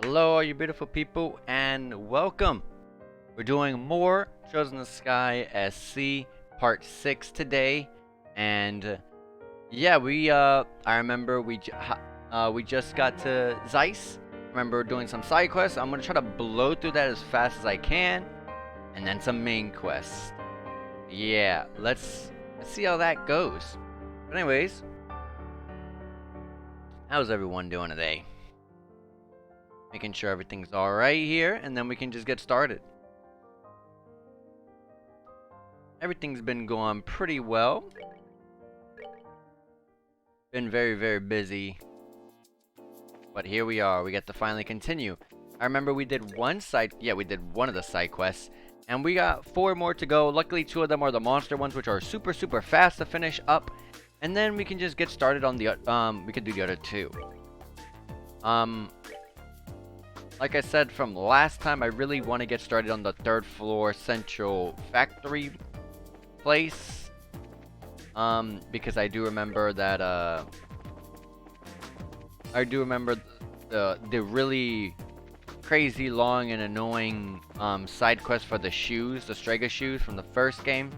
Hello, all you beautiful people, and welcome. We're doing more Shows in the Sky SC Part 6 today, and yeah, I remember we just got to Zeiss. Remember doing some side quests. I'm gonna try to blow through that as fast as I can, and then some main quests. Yeah, let's see how that goes. But anyways, how's everyone doing today? Making sure everything's alright here, and then we can just get started. Everything's been going pretty well. Been very, very busy. But here we are. We get to finally continue. I remember we did one of the side quests. And we got 4 more to go. Luckily, 2 of them are the monster ones, which are super, super fast to finish up. And then we can just get started on the, we can do the other 2. Like I said from last time, I really want to get started on the 3rd floor central factory place. Because I do remember that, the really crazy long and annoying side quest for the shoes, the Strega shoes from the first game.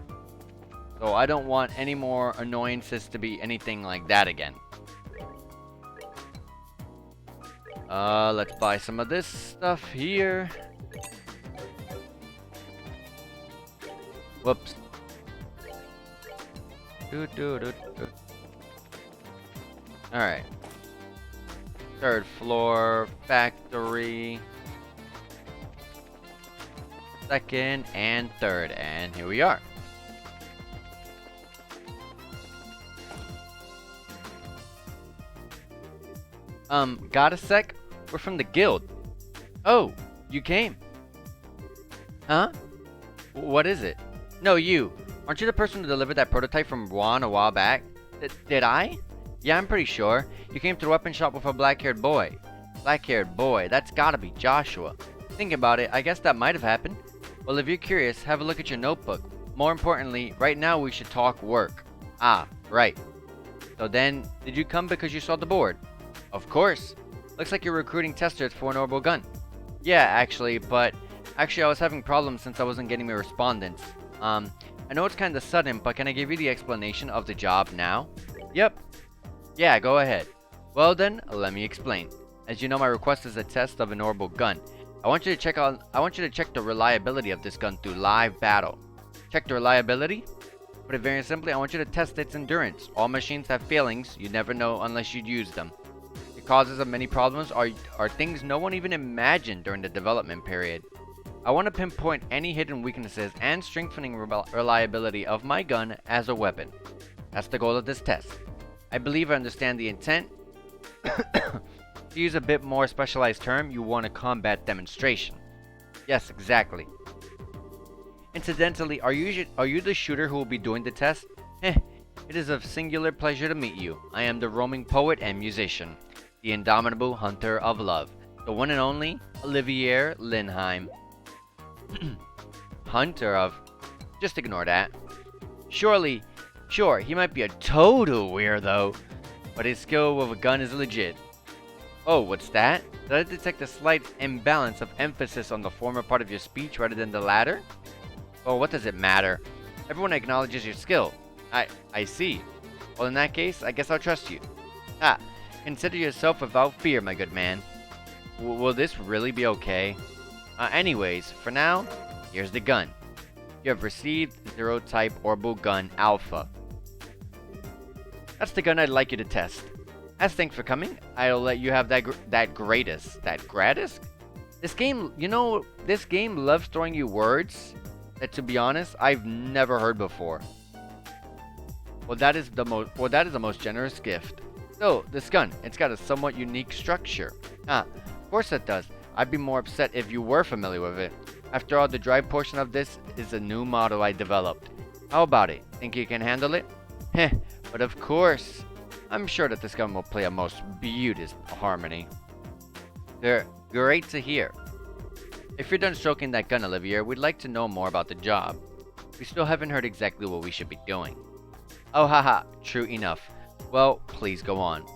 So I don't want any more annoyances to be anything like that again. Let's buy some of this stuff here. Whoops. Alright. 3rd floor factory. 2nd and 3rd, and here we are. Got a sec? We're from the guild. Oh, you came. Huh? What is it? No, you. Aren't you the person who delivered that prototype from Juan a while back? Did I? Yeah, I'm pretty sure. You came to the weapon shop with a black-haired boy. Black-haired boy? That's gotta be Joshua. Thinking about it, I guess that might have happened. Well, if you're curious, have a look at your notebook. More importantly, right now we should talk work. Ah, right. So then, did you come because you saw the board? Of course. Looks like you're recruiting testers for an orbital gun. Yeah, actually, I was having problems since I wasn't getting my respondents. I know it's kinda sudden, but can I give you the explanation of the job now? Yep. Yeah, go ahead. Well then, let me explain. As you know, my request is a test of an orbital gun. I want you to check the reliability of this gun through live battle. Check the reliability? Put it very simply, I want you to test its endurance. All machines have failings, you never know unless you use them. The causes of many problems are things no one even imagined during the development period. I want to pinpoint any hidden weaknesses and strengthening reliability of my gun as a weapon. That's the goal of this test. I believe I understand the intent. To use a bit more specialized term, you want a combat demonstration. Yes, exactly. Incidentally, are you the shooter who will be doing the test? It is a singular pleasure to meet you. I am the roaming poet and musician, the indomitable hunter of love, the one and only Olivier Linheim. Hunter of... Just ignore that. Sure, he might be a total weirdo, but his skill with a gun is legit. Oh, what's that? Did I detect a slight imbalance of emphasis on the former part of your speech rather than the latter? Oh, what does it matter? Everyone acknowledges your skill. I see. Well, in that case, I guess I'll trust you. Consider yourself without fear, my good man. Will this really be okay? Anyways, for now, here's the gun. You have received Zero Type Orbital Gun Alpha. That's the gun I'd like you to test. As thanks for coming, I'll let you have that gratis. This game, this game loves throwing you words that, to be honest, I've never heard before. Well, that is the most generous gift. So, this gun, it's got a somewhat unique structure. Of course it does. I'd be more upset if you were familiar with it. After all, the drive portion of this is a new model I developed. How about it? Think you can handle it? But of course. I'm sure that this gun will play a most beautiful harmony. They're great to hear. If you're done stroking that gun, Olivier, we'd like to know more about the job. We still haven't heard exactly what we should be doing. Oh, haha, true enough. Well, please go on.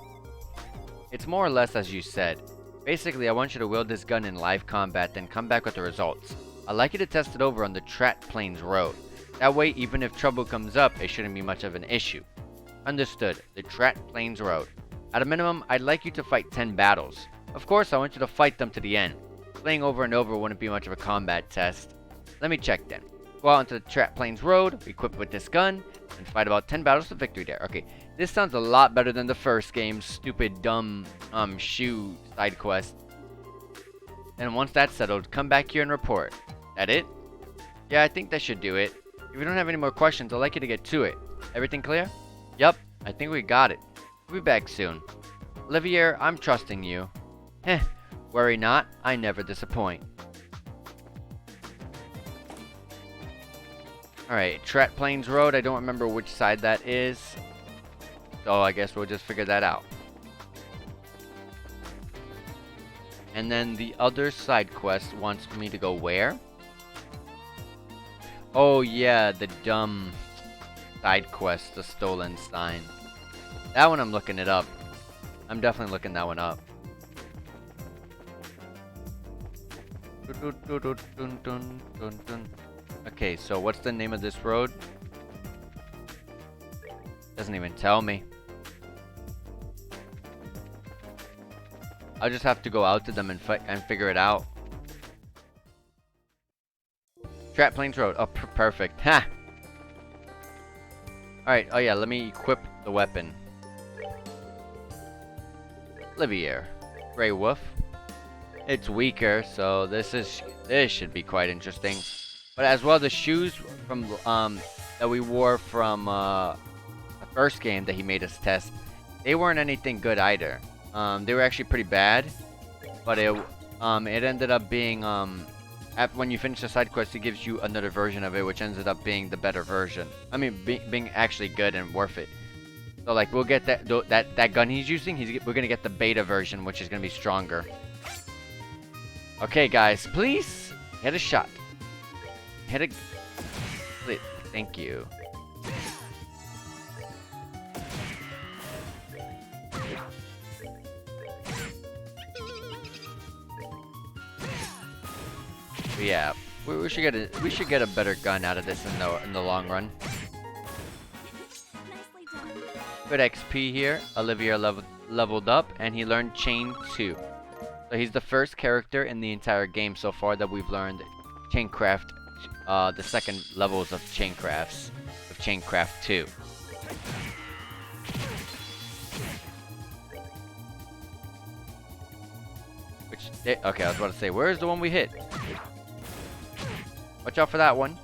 It's more or less as you said. Basically, I want you to wield this gun in live combat, then come back with the results. I'd like you to test it over on the Trat Plains Road. That way, even if trouble comes up, it shouldn't be much of an issue. Understood. The Trat Plains Road. At a minimum, I'd like you to fight 10 battles. Of course, I want you to fight them to the end. Playing over and over wouldn't be much of a combat test. Let me check then. Go out into the Trat Plains Road, equip with this gun, and fight about 10 battles to victory there. Okay, this sounds a lot better than the first game's stupid, dumb, shoe side quest. And once that's settled, come back here and report. That it? Yeah, I think that should do it. If you don't have any more questions, I'd like you to get to it. Everything clear? Yup, I think we got it. We'll be back soon. Olivier, I'm trusting you. Heh, worry not, I never disappoint. Alright, Trat Plains Road, I don't remember which side that is. So I guess we'll just figure that out. And then the other side quest wants me to go where? Oh yeah, the dumb side quest, the stolen sign. That one I'm looking it up. I'm definitely looking that one up. Okay, so what's the name of this road? Doesn't even tell me. I'll just have to go out to them and figure it out. Trat Plains Road. Oh, perfect. Ha! Alright, oh yeah, let me equip the weapon. Olivier. Grey Wolf. It's weaker, so this should be quite interesting. But as well, the shoes from that we wore from the first game that he made us test, they weren't anything good either. They were actually pretty bad, but it ended up being when you finish the side quest, it gives you another version of it, which ended up being the better version. I mean, being actually good and worth it. So like, we'll get that gun he's using. We're gonna get the beta version, which is gonna be stronger. Okay, guys, please hit a shot. Hit a. Thank you. Yeah, we should get a better gun out of this in the long run. Good XP here. Olivier leveled up and he learned Chain 2. So he's the first character in the entire game so far that we've learned Chaincraft, the second levels of Chaincrafts, of Chaincraft 2. Okay, I was about to say, where's the one we hit? Watch out for that one.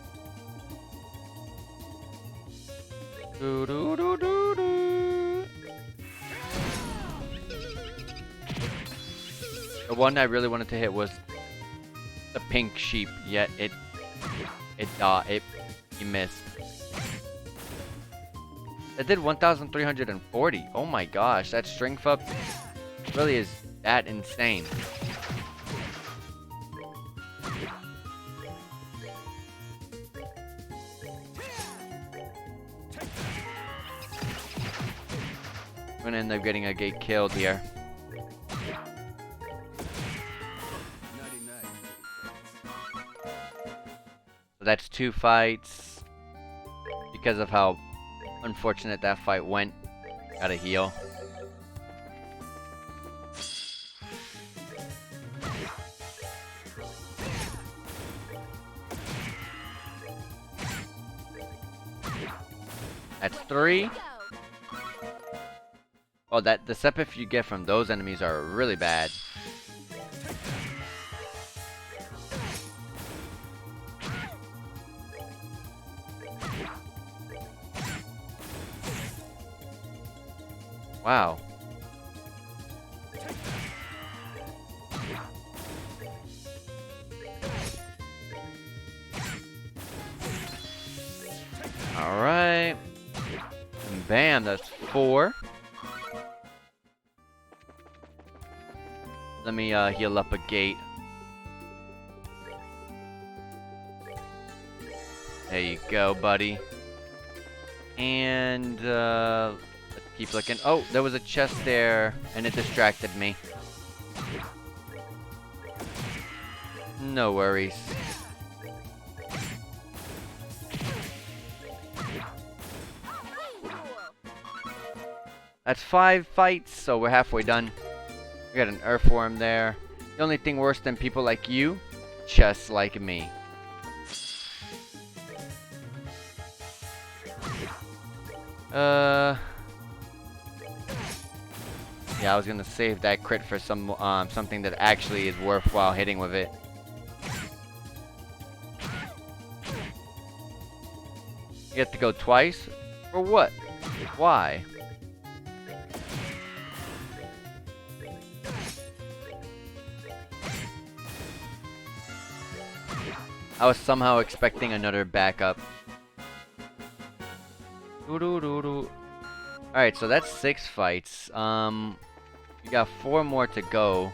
The one I really wanted to hit was the pink sheep, yet he missed. It did 1,340. Oh my gosh, that strength up really is that insane. I'm gonna end up getting a gate killed here. So that's 2 fights. Because of how unfortunate that fight went. Gotta heal. That's 3. Oh, the sepif you get from those enemies are really bad. Wow. Alright. And bam, that's 4. Let me heal up a gate. There you go, buddy. And let's keep looking. Oh, there was a chest there, and it distracted me. No worries. That's 5 fights, so we're halfway done. We got an earthworm there. The only thing worse than people like you, just like me. Yeah, I was gonna save that crit for something that actually is worthwhile hitting with it. You have to go twice? For what? Why? I was somehow expecting another backup. Alright, so that's 6 fights. We got 4 more to go.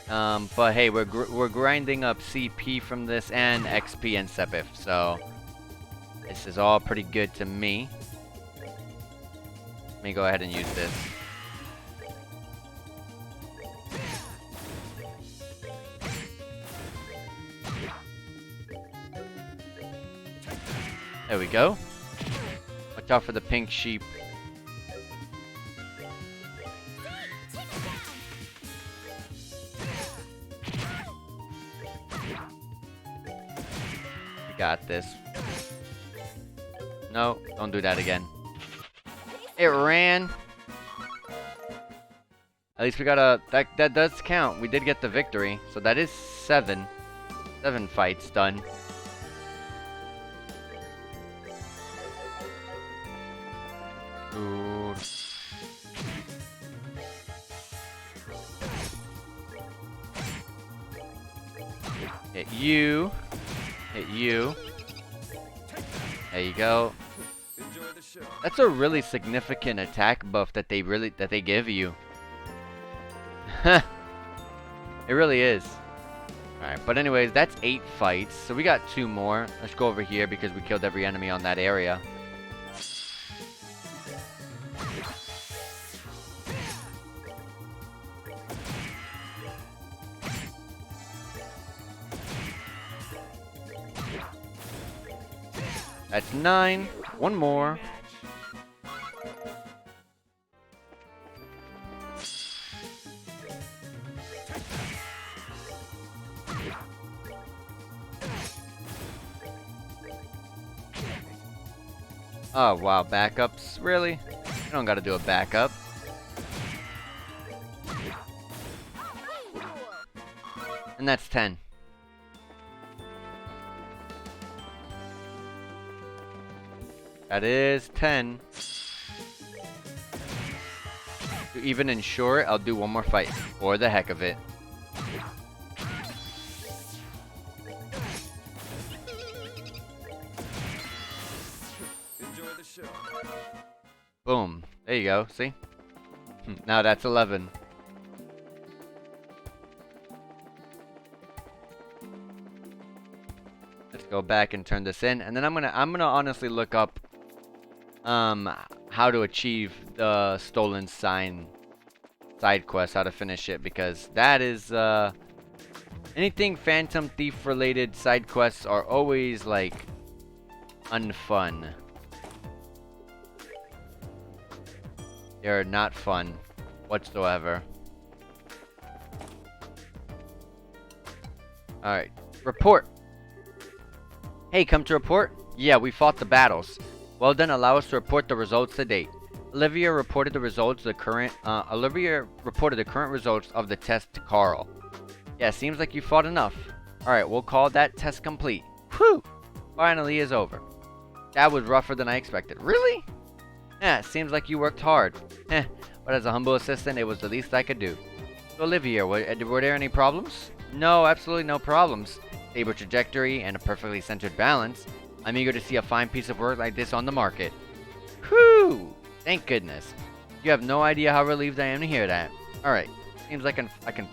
But hey, we're grinding up CP from this and XP and Sepif, so this is all pretty good to me. Let me go ahead and use this. There we go. Watch out for the pink sheep. We got this. No, don't do that again. It ran. At least we got a... That does count. We did get the victory. So that is 7. 7 fights done. Ooh. Hit you. Hit you. There you go. That's a really significant attack buff that they give you. It really is. Alright, but anyways, that's 8 fights. So we got 2 more. Let's go over here because we killed every enemy on that area. That's 9. 1 more. Oh wow, backups? Really? You don't gotta do a backup. And that's 10. That is 10. To even ensure it, I'll do one more fight. For the heck of it. Enjoy the show. Boom. There you go. See? Now that's 11. Let's go back and turn this in, and then I'm gonna honestly look up how to achieve the stolen sign side quest, how to finish it, because that is anything Phantom Thief related side quests are always like unfun. They're not fun whatsoever. Alright, report. Hey, come to report? Yeah, we fought the battles. Well then, allow us to report the results to date. Olivia reported the results of the current results of the test to Carl. Yeah, seems like you fought enough. Alright, we'll call that test complete. Whew! Finally is over. That was rougher than I expected. Really? Yeah, seems like you worked hard. But as a humble assistant, it was the least I could do. So Olivia, were there any problems? No, absolutely no problems. Stable trajectory and a perfectly centered balance. I'm eager to see a fine piece of work like this on the market. Whew! Thank goodness. You have no idea how relieved I am to hear that. Alright, seems like I can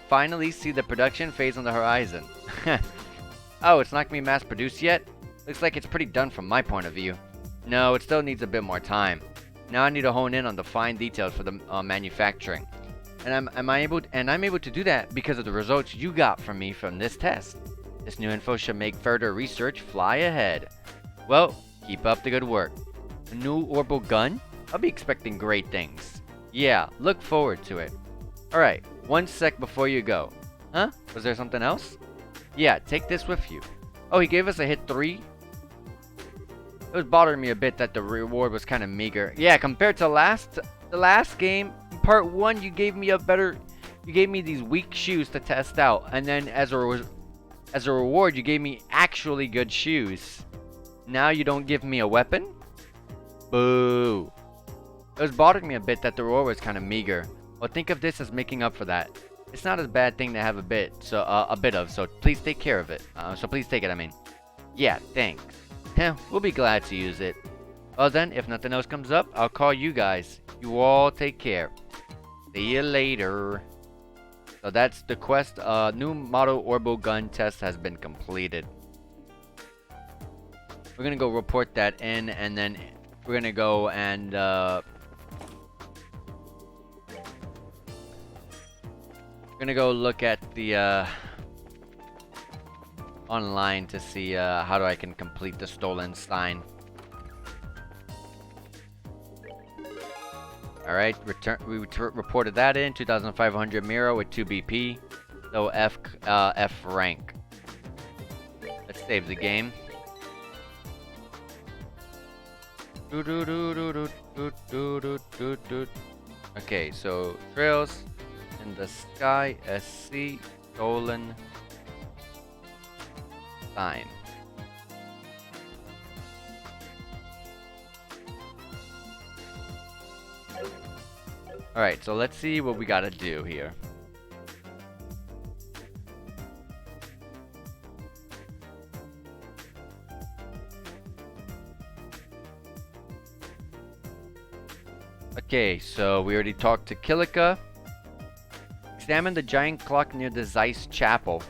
finally see the production phase on the horizon. Oh, it's not gonna be mass produced yet? Looks like it's pretty done from my point of view. No, it still needs a bit more time. Now I need to hone in on the fine details for the manufacturing. And I'm able to do that because of the results you got from me from this test. This new info should make further research fly ahead. Well, keep up the good work. A new orbital gun? I'll be expecting great things. Yeah, look forward to it. Alright, 1 sec before you go. Huh? Was there something else? Yeah, take this with you. Oh, he gave us a hit 3? It was bothering me a bit that the reward was kind of meager. Yeah, compared to the last game, part 1, you gave me these weak shoes to test out, and then as a reward, you gave me actually good shoes. Now you don't give me a weapon? Boo. It was bothering me a bit that the reward was kind of meager. Well, think of this as making up for that. It's not a bad thing to have a bit of, so please take care of it. Please take it, I mean. Yeah, thanks. We'll be glad to use it. Well then, if nothing else comes up, I'll call you guys. You all take care. See you later. So that's the quest. New model orbital gun test has been completed. We're gonna go report that in, and then we're gonna go and we're gonna go look at the online to see how I can complete the stolen sign. Alright, we reported that in 2,500 Miro with 2 BP. So F rank. Let's save the game. Okay, so trails in the sky, SC stolen sign. Alright, so let's see what we gotta do here. Okay, so we already talked to Kilika. Examine the giant clock near the Zeiss chapel.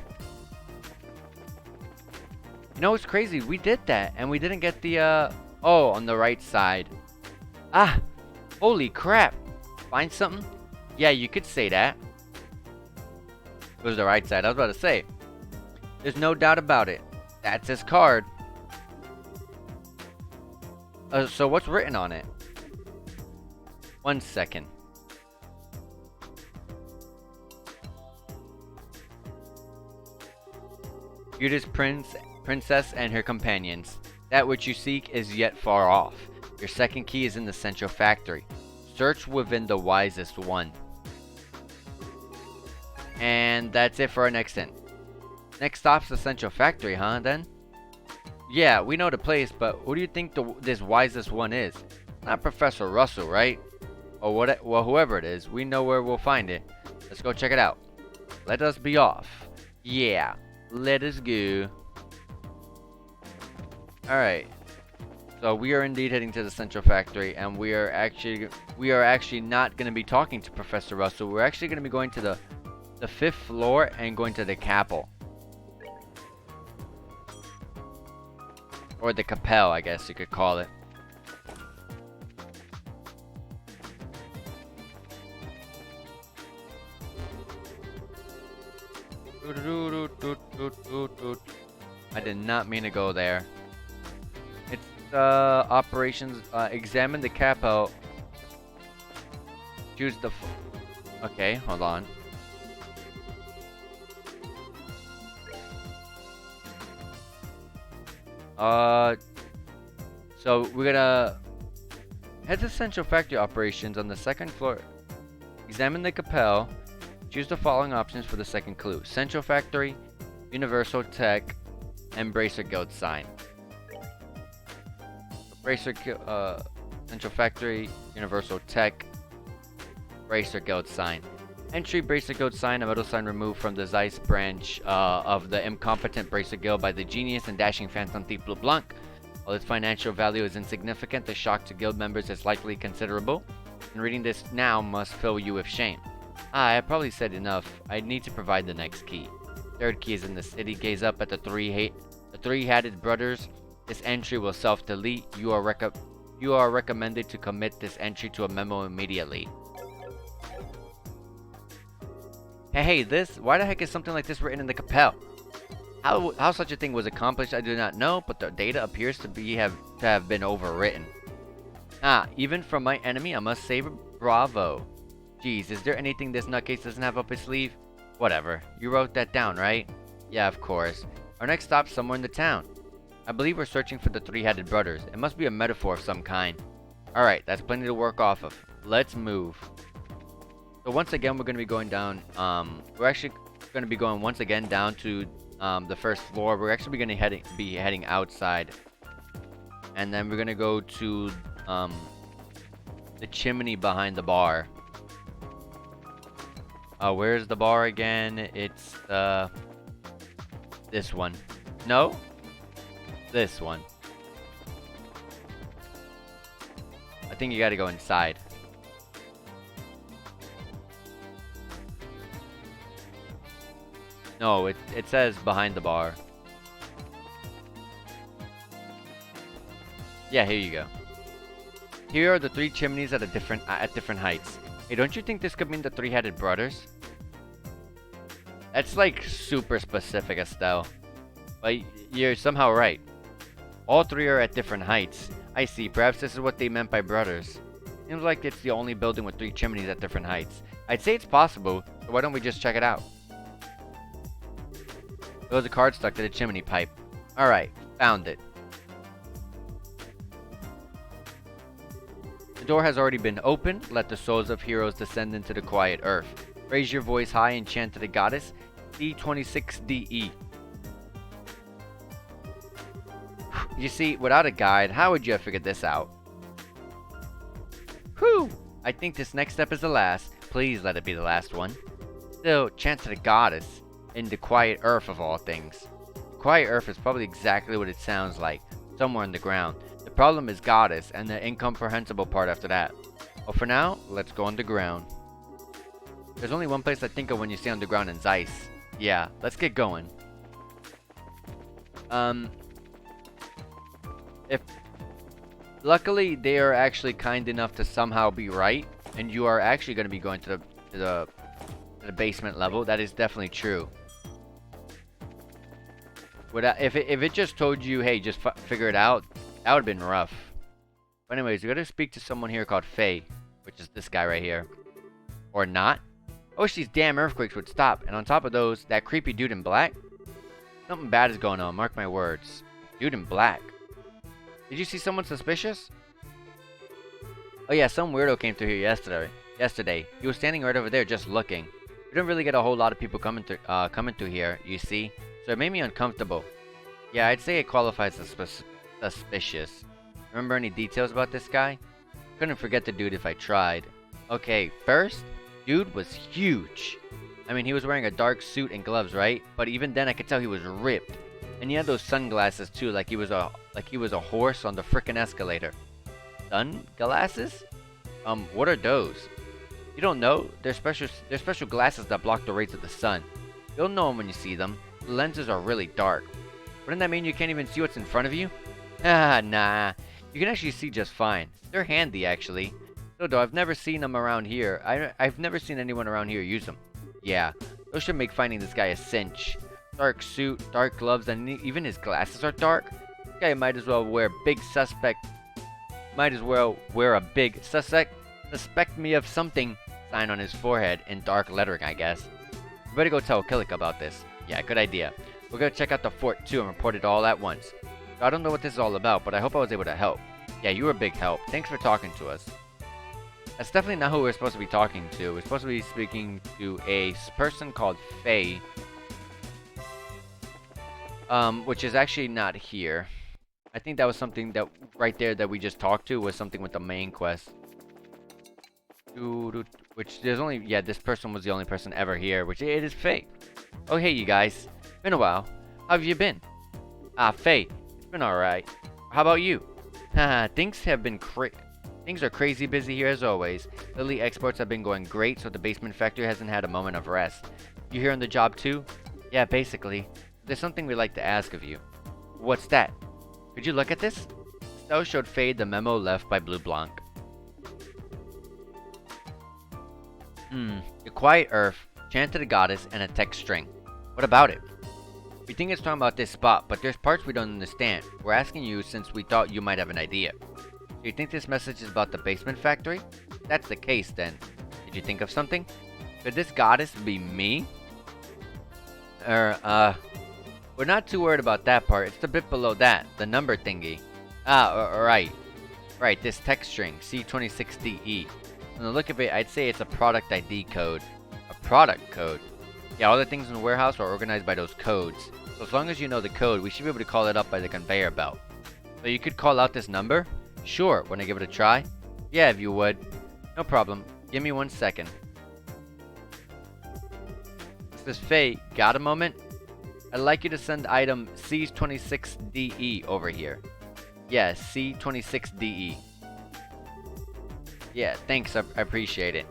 You know, it's crazy. We did that, and we didn't get the, oh, on the right side. Ah! Holy crap! Find something? Yeah, you could say that. It was the right side. I was about to say. There's no doubt about it. That's his card. So what's written on it? 1 second. Beauty's princess and her companions. That which you seek is yet far off. Your second key is in the central factory. Search within the wisest one. And that's it for our next hint. Next stop's the central factory, huh, then? Yeah, we know the place, but who do you think this wisest one is? Not Professor Russell, right? Or what? Well, whoever it is, we know where we'll find it. Let's go check it out. Let us be off. Yeah, let us go. Alright. So we are indeed heading to the central factory, and we are actually not going to be talking to Professor Russell. We're actually going to be going to the 5th floor and going to the Capel. Or the Capel, I guess you could call it. I did not mean to go there. It's operations. Examine the Capel. Choose the. Okay, hold on. So we're gonna head to Central Factory operations on the 2nd floor. Examine the Capel. Choose the following options for the second clue: Central Factory, Universal Tech, and Bracer Guild sign. Central Factory, Universal Tech, Bracer Guild sign. Entry: Bracer Guild sign, a metal sign removed from the Zeiss branch of the incompetent Bracer Guild by the genius and dashing Phantom Thief LeBlanc. While its financial value is insignificant, the shock to guild members is likely considerable, and reading this now must fill you with shame. I probably said enough. I need to provide the next key. Third key is in the city. Gaze up at the three-headed brothers. This entry will self-delete. You are You are recommended to commit this entry to a memo immediately. Hey, why the heck is something like this written in the Capel? How such a thing was accomplished, I do not know, but the data appears to have been overwritten. Even from my enemy, I must say bravo. Geez, is there anything this nutcase doesn't have up his sleeve? Whatever. You wrote that down, right? Yeah, of course. Our next stop's somewhere in the town. I believe we're searching for the three-headed brothers. It must be a metaphor of some kind. Alright, that's plenty to work off of. Let's move. So once again, we're going to be going down, we're actually going to be going once again down to the first floor. We're actually going to be heading outside. And then we're going to go to the chimney behind the bar. Where's the bar again? It's this one. No? This one. I think you gotta go inside. No, it says behind the bar. Yeah, here you go. Here are the three chimneys at different heights. Hey, don't you think this could mean the three-headed brothers? That's like super specific, Estelle. But you're somehow right. All three are at different heights. I see. Perhaps this is what they meant by brothers. Seems like it's the only building with three chimneys at different heights. I'd say it's possible, so why don't we just check it out? There was a card stuck to the chimney pipe. Alright, found it. The door has already been opened. Let the souls of heroes descend into the quiet earth. Raise your voice high and chant to the goddess D26DE. You see, without a guide, how would you have figured this out? Whew! I think this next step is the last. Please let it be the last one. Still, chant to the goddess in the quiet earth of all things. The quiet earth is probably exactly what it sounds like, somewhere in the ground. The problem is goddess and the incomprehensible part after that. Well, for now, let's go underground. There's only one place I think of when you say underground in Zeiss. Yeah, let's get going. Luckily, they are actually kind enough to somehow be right, and you are actually going to be going to the basement level. That is definitely true. If it just told you, hey, just figure it out, that would have been rough. But anyways, we got to speak to someone here called Faye, which is this guy right here. Or not. I wish these damn earthquakes would stop. And on top of those, that creepy dude in black. Something bad is going on, mark my words. Dude in black. Did you see someone suspicious? Oh yeah, some weirdo came through here yesterday. He was standing right over there just looking. We don't really get a whole lot of people coming through here, you see. So it made me uncomfortable. Yeah, I'd say it qualifies as suspicious. Remember any details about this guy? Couldn't forget the dude if I tried. Okay, first, dude was huge. I mean, he was wearing a dark suit and gloves, right? But even then, I could tell he was ripped. And he had those sunglasses too, like he was a horse on the frickin' escalator. Sunglasses? What are those? You don't know? They're special glasses that block the rays of the sun. You'll know them when you see them. The lenses are really dark. Wouldn't that mean you can't even see what's in front of you? Nah. You can actually see just fine. They're handy, actually. Though I've never seen them around here. I've never seen anyone around here use them. Yeah, those should make finding this guy a cinch. Dark suit, dark gloves, and even his glasses are dark. This guy might as well wear a big suspect me of something sign on his forehead in dark lettering, I guess. We better go tell Killick about this. Yeah, good idea. We're gonna check out the fort too and report it all at once. So I don't know what this is all about, but I hope I was able to help. Yeah, you were a big help. Thanks for talking to us. That's definitely not who we're supposed to be talking to. We're supposed to be speaking to a person called Faye. Which is actually not here. I think that was something that right there that we just talked to was something with the main quest. Which there's only, yeah, this person was the only person ever here, which it is Faye. Oh, hey, you guys. Been a while. How have you been? Faye. It's been alright. How about you? Haha, things are crazy busy here as always. Lately, exports have been going great, so the basement factory hasn't had a moment of rest. You here on the job too? Yeah, basically. There's something we'd like to ask of you. What's that? Could you look at this? Cell showed Fade the memo left by Blue Blanc. The Quiet Earth, chant to the goddess, and a text string. What about it? We think it's talking about this spot, but there's parts we don't understand. We're asking you since we thought you might have an idea. Do you think this message is about the basement factory? If that's the case, then did you think of something? Could this goddess be me? We're not too worried about that part. It's the bit below that, the number thingy. Right. Right, this text string, C26DE. From the look of it, I'd say it's a product ID code. A product code. Yeah, all the things in the warehouse are organized by those codes. So as long as you know the code, we should be able to call it up by the conveyor belt. So you could call out this number? Sure, wanna give it a try? Yeah, if you would. No problem. Give me 1 second. This is Faye. Got a moment? I'd like you to send item C26DE over here. Yeah, C26DE. Yeah, thanks, I appreciate it.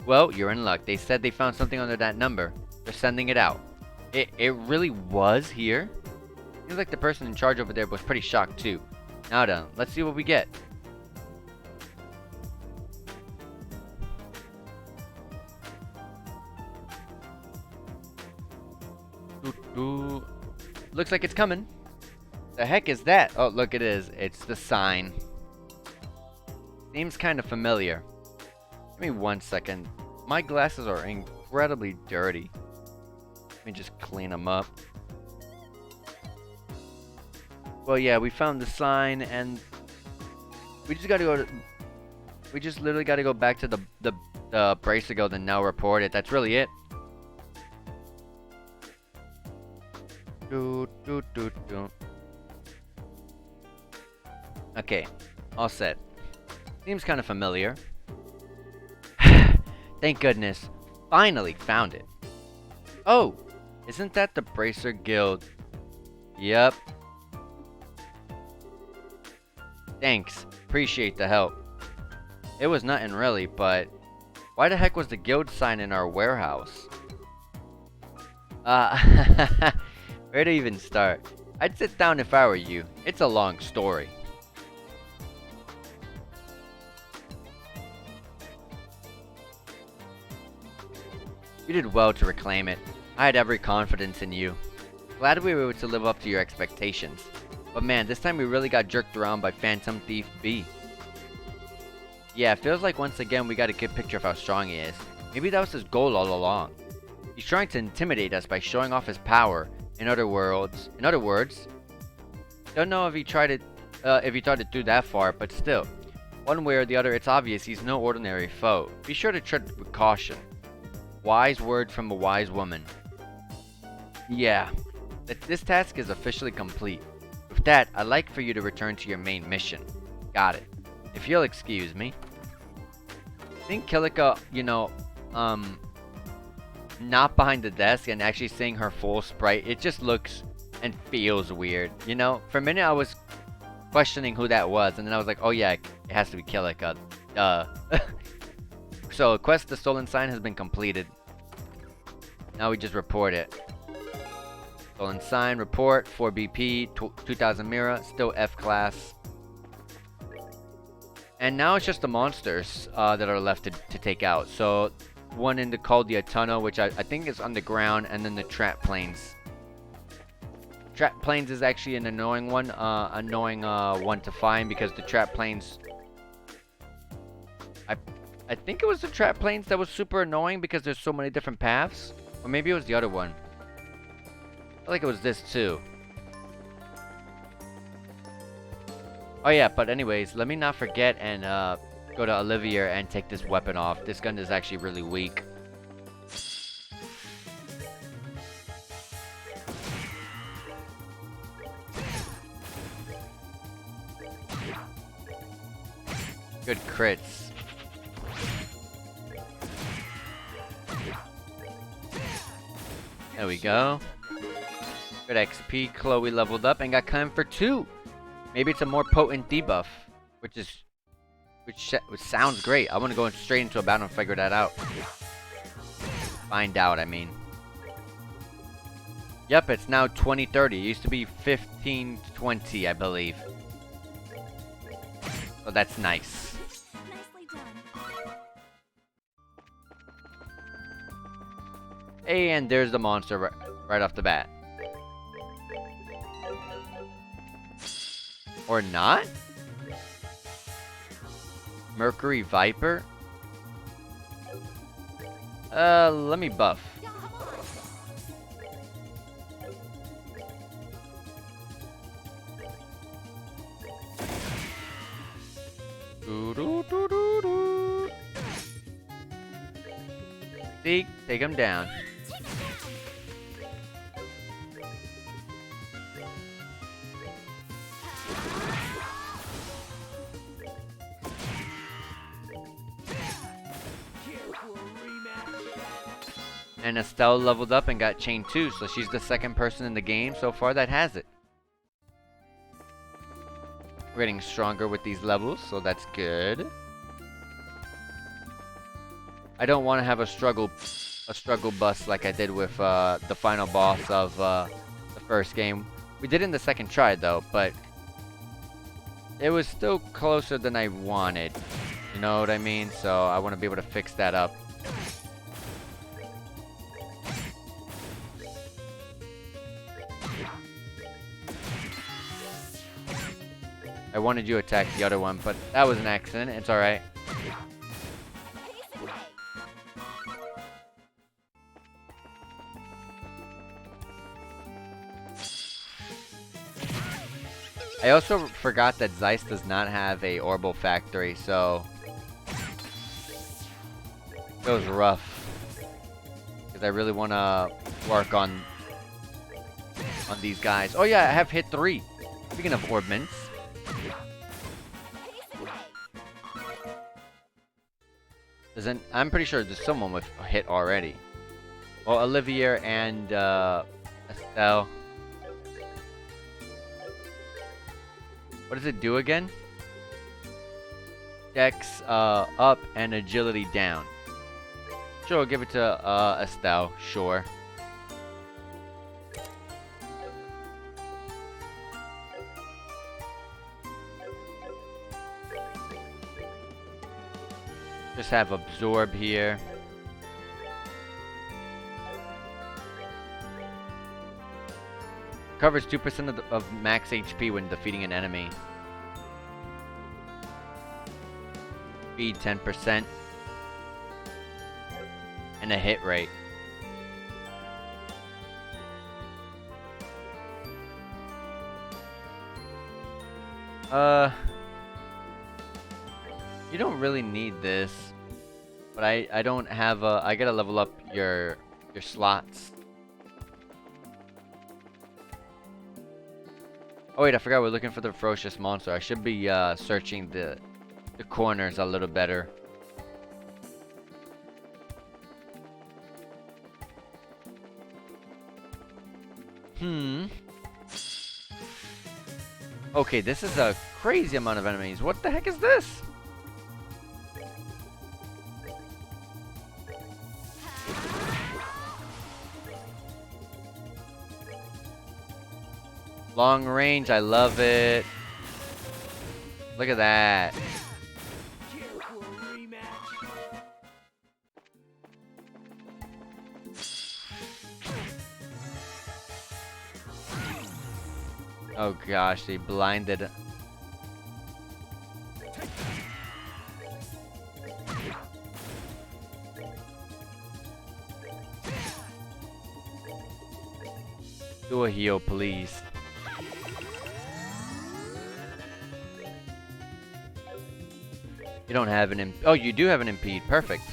Well, you're in luck. They said they found something under that number. They're sending it out. It really was here? Seems like the person in charge over there was pretty shocked too. Now then, let's see what we get. Looks like it's coming. The heck is that? Oh, look, it is. It's the sign. Seems kind of familiar. Give me 1 second. My glasses are incredibly dirty. Let me just clean them up. Well, yeah, we found the sign, and we just gotta go to... We just literally gotta go back to the bracer guild and now report it. That's really it. Okay, all set. Seems kind of familiar. Thank goodness. Finally found it. Oh, isn't that the Bracer Guild? Yep. Thanks. Appreciate the help. It was nothing really, but why the heck was the guild sign in our warehouse? Where to even start? I'd sit down if I were you. It's a long story. You did well to reclaim it. I had every confidence in you. Glad we were able to live up to your expectations. But man, this time we really got jerked around by Phantom Thief B. Yeah, it feels like once again we got a good picture of how strong he is. Maybe that was his goal all along. He's trying to intimidate us by showing off his power. In other words, don't know if he thought it through that far, but still. One way or the other, it's obvious he's no ordinary foe. Be sure to tread with caution. Wise word from a wise woman. Yeah, this task is officially complete. With that, I'd like for you to return to your main mission. Got it. If you'll excuse me. I think Kilika, not behind the desk and actually seeing her full sprite, it just looks and feels weird. You know, for a minute I was questioning who that was, and then I was like, oh yeah, it has to be Kilika. Duh. So, quest the stolen sign has been completed. Now we just report it. Stolen sign, report, 4 BP, 2000 Mira, still F class. And now it's just the monsters that are left to take out. So, one in the Caldera Tunnel, which I think is underground, and then the trap plains. Trap plains is actually an annoying one, one to find because the trap plains... I think it was the trap plains that was super annoying because there's so many different paths. Or maybe it was the other one. I feel like it was this too. Oh yeah, but anyways, let me not forget and go to Olivia and take this weapon off. This gun is actually really weak. Good crits. There we go. Good XP. Chloe leveled up and got claimed for 2. Maybe it's a more potent debuff, which sounds great. I want to go straight into a battle and figure that out. Find out, I mean. Yep, it's now 2030. It used to be 1520, I believe. So that's nice. Nicely done. And there's the monster right off the bat. Or not? Mercury Viper? Let me buff. Doo-doo-doo-doo-doo. See? Take him down. And Estelle leveled up and got chain 2, so she's the second person in the game so far that has it. We're getting stronger with these levels, so that's good. I don't want to have a struggle bus like I did with the final boss of the first game. We did it in the second try though, but it was still closer than I wanted. You know what I mean? So I want to be able to fix that up. I wanted you to attack the other one, but that was an accident. It's alright. I also forgot that Zeiss does not have a orbital factory, so it was rough. Because I really want to work on these guys. Oh yeah, I have hit 3. Speaking of orbments. I'm pretty sure there's someone with a hit already. Well, Olivier and Estelle. What does it do again? Dex up and agility down. Sure, we'll give it to Estelle. Sure. Just have absorb here. Covers 2% of max HP when defeating an enemy. Speed 10%. And a hit rate. You don't really need this, but I don't have a. I gotta level up your slots. Oh wait, I forgot we're looking for the ferocious monster. I should be searching the corners a little better. Okay, this is a crazy amount of enemies. What the heck is this? Long range, I love it. Look at that. Oh gosh, they blinded. Do a heal, please. You don't have an oh, you do have an impede. Perfect.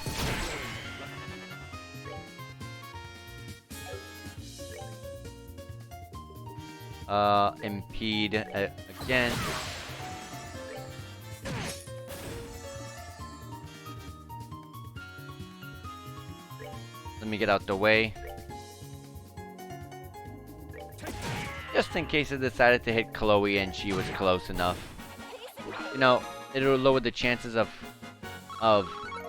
Impede again. Let me get out the way. Just in case it decided to hit Chloe and she was close enough. You know, it'll lower the chances of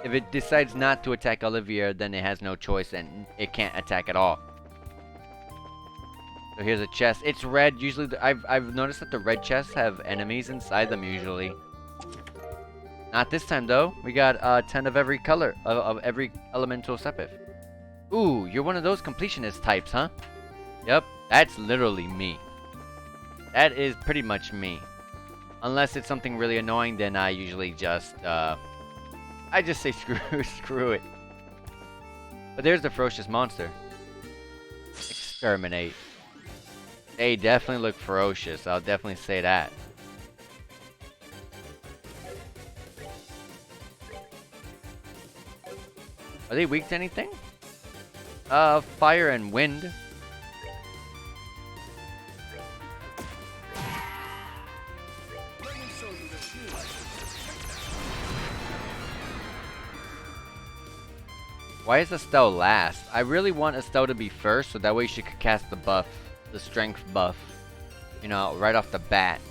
if it decides not to attack Olivier, then it has no choice and it can't attack at all. So here's a chest. It's red. Usually, I've noticed that the red chests have enemies inside them usually. Not this time though. We got 10 of every color of every elemental Sepith. Ooh, you're one of those completionist types, huh? Yep, that's literally me. That is pretty much me. Unless it's something really annoying, then I usually just I just say screw it. But there's the ferocious monster. Exterminate. They definitely look ferocious. I'll definitely say that. Are they weak to anything? Fire and wind. Why is Estelle last? I really want Estelle to be first, so that way she could cast the buff, the strength buff, you know, right off the bat.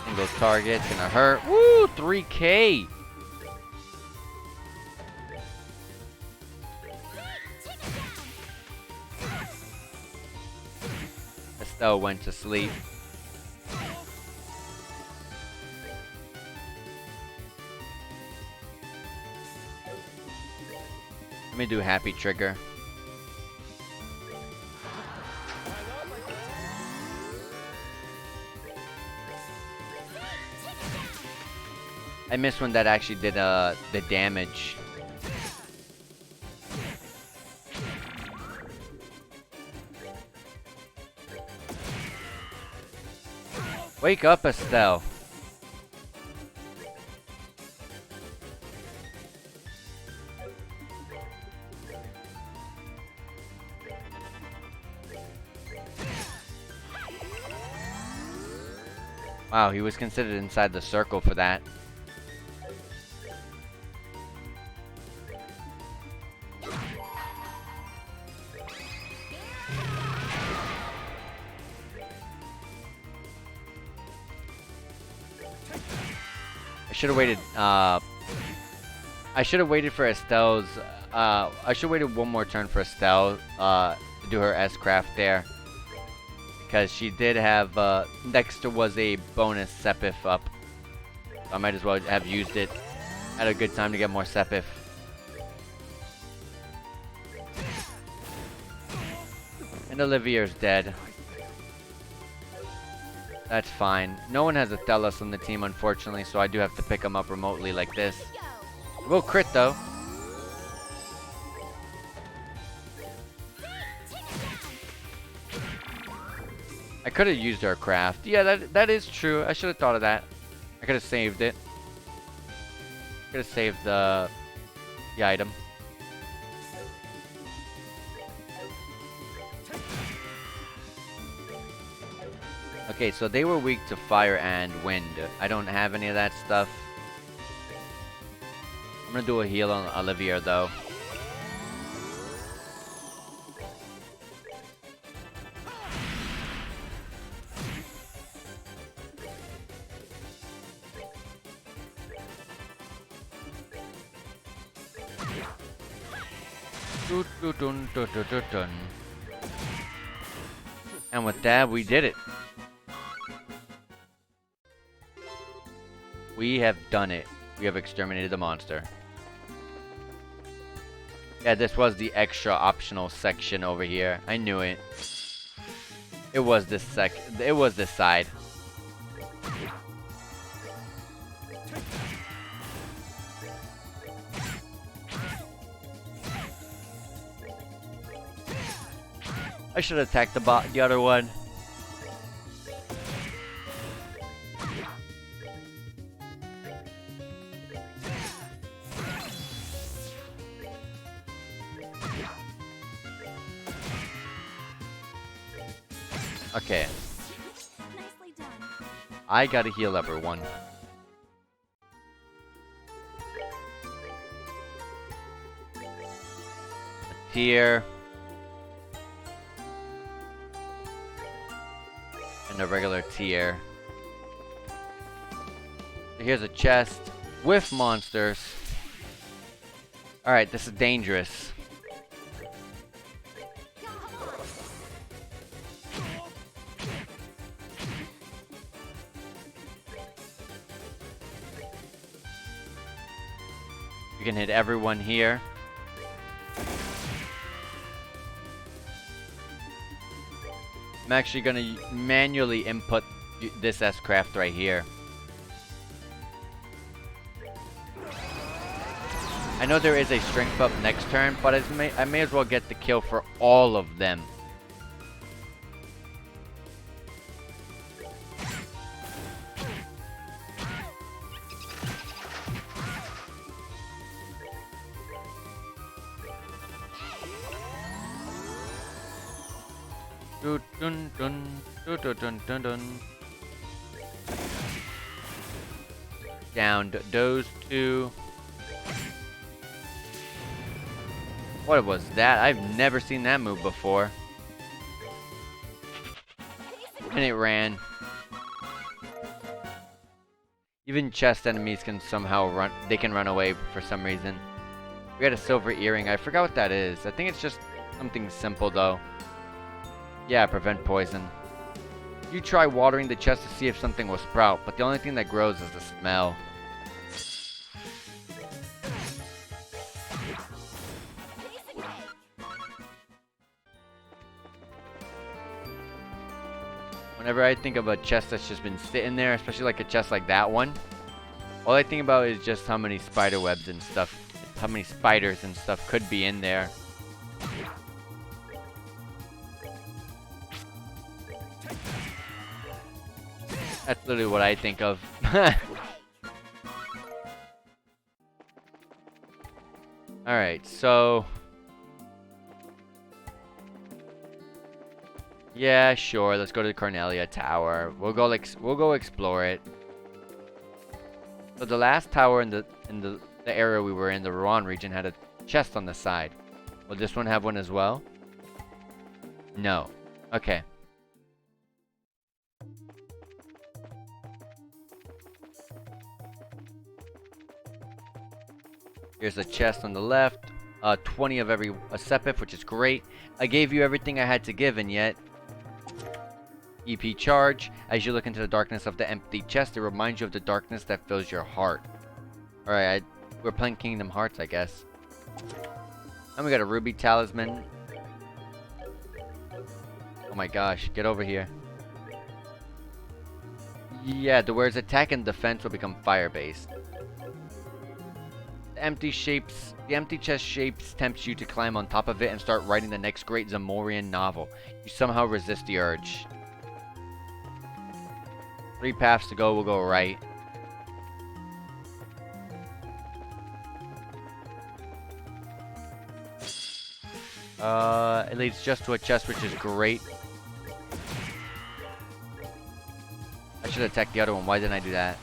Single target, gonna hurt. Woo, 3K! Estelle went to sleep. Let me do happy trigger. I missed when that actually did the damage. Wake up, Estelle. Wow, he was considered inside the circle for that. I should have waited. I should have waited for Estelle's. I should have waited one more turn for Estelle to do her S-craft there, because she did have. Next was a bonus Sepith up. So I might as well have used it. Had a good time to get more Sepith. And Olivier's dead. That's fine. No one has a Thelos on the team, unfortunately, so I do have to pick him up remotely like this. We'll crit, though. I could have used our craft. Yeah, that is true. I should have thought of that. I could have saved it. Could have saved the item. Okay, so they were weak to fire and wind. I don't have any of that stuff. I'm gonna do a heal on Olivier though. And with that, we did it. We have done it. We have exterminated the monster. Yeah, this was the extra optional section over here. I knew it. It was this It was this side. I should have attacked the other one. Okay. Nicely done. I gotta heal everyone. A tier. And a regular tier. Here's a chest with monsters. Alright, this is dangerous. can hit everyone here. I'm actually gonna manually input this S-Craft right here. I know there is a strength up next turn, but I may as well get the kill for all of them. Dun, dun, dun, dun, dun, dun, dun, dun. Downed those two. What was that? I've never seen that move before. And it ran. Even chest enemies can somehow run. They can run away for some reason. We got a silver earring. I forgot what that is. I think it's just something simple though. Yeah, prevent poison. You try watering the chest to see if something will sprout, but the only thing that grows is the smell. Whenever I think of a chest that's just been sitting there, especially like a chest like that one, all I think about is just how many spider webs and stuff, how many spiders and stuff could be in there. That's literally what I think of. Alright, so... yeah, sure, let's go to the Cornelia Tower. We'll go explore it. So the last tower in the area we were in, the Rouen region, had a chest on the side. Will this one have one as well? No. Okay. Here's a chest on the left. 20 of every Sepip, which is great. I gave you everything I had to give, and yet... EP charge. As you look into the darkness of the empty chest, it reminds you of the darkness that fills your heart. Alright, we're playing Kingdom Hearts, I guess. And we got a ruby talisman. Oh my gosh, get over here. Yeah, the words attack and defense will become fire-based. The empty chest shapes tempts you to climb on top of it and start writing the next great Zamorian novel. You somehow resist the urge. 3 paths to go, we'll go right. It leads just to a chest, which is great. I should attack the other one. Why didn't I do that?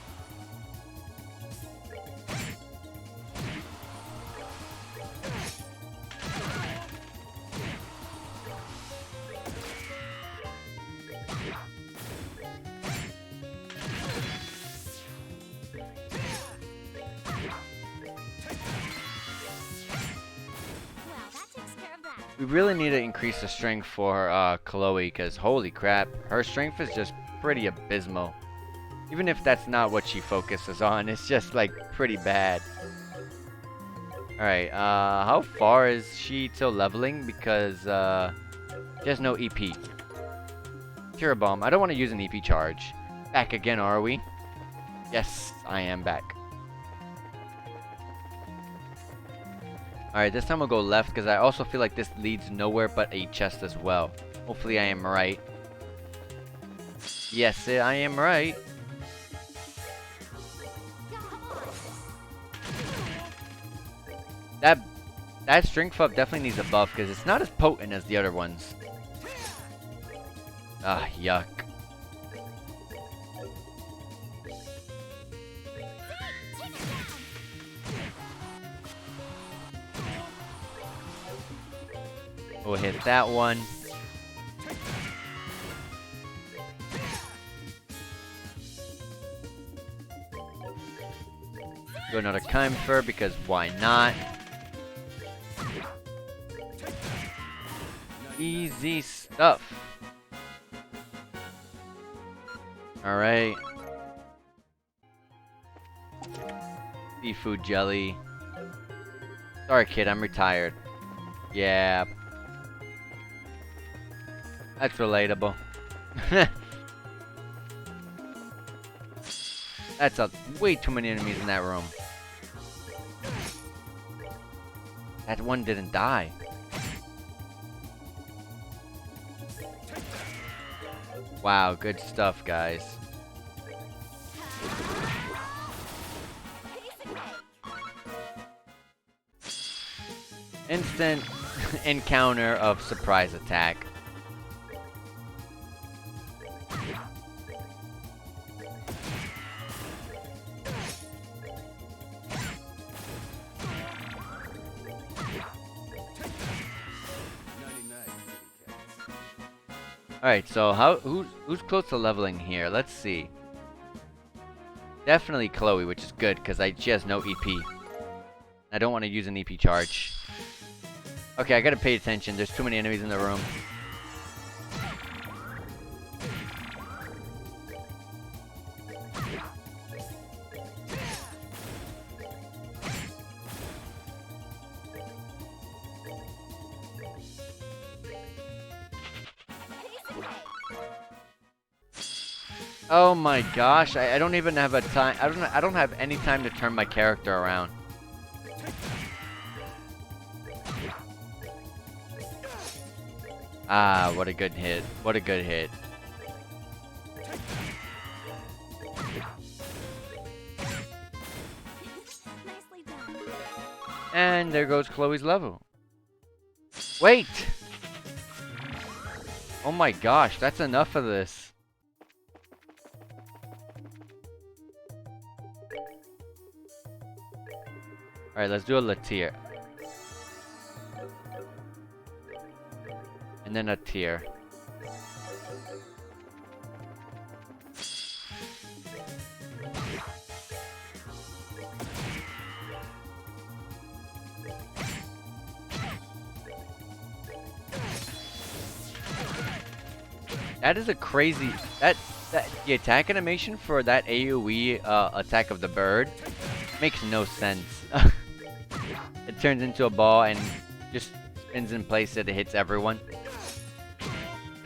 We really need to increase the strength for Chloe, because holy crap, her strength is just pretty abysmal. Even if that's not what she focuses on, it's just like pretty bad. Alright, how far is she till leveling? Because she has no EP. Cure Bomb. I don't want to use an EP charge. Back again, are we? Yes, I am back. Alright, this time we'll go left because I also feel like this leads nowhere but a chest as well. Hopefully I am right. Yes, I am right. That strength up definitely needs a buff because it's not as potent as the other ones. Ah, yuck. We'll hit that one. Do another Chimefer because why not? Easy stuff. Alright. Seafood jelly. Sorry, kid, I'm retired. Yeah. That's relatable. That's way too many enemies in that room. That one didn't die. Wow, good stuff, guys. Instant encounter of surprise attack. Alright, so who's close to leveling here? Let's see. Definitely Chloe, which is good, because she has no EP. I don't want to use an EP charge. Okay, I gotta pay attention. There's too many enemies in the room. Oh my gosh, I don't even have a time. I don't have any time to turn my character around. Ah, what a good hit. What a good hit. Nicely done. And there goes Chloe's level. Wait! Oh my gosh, that's enough of this. Alright, let's do a Latier. And then a tier. That is a crazy... The attack animation for that AoE attack of the bird makes no sense. It turns into a ball and just spins in place and it hits everyone.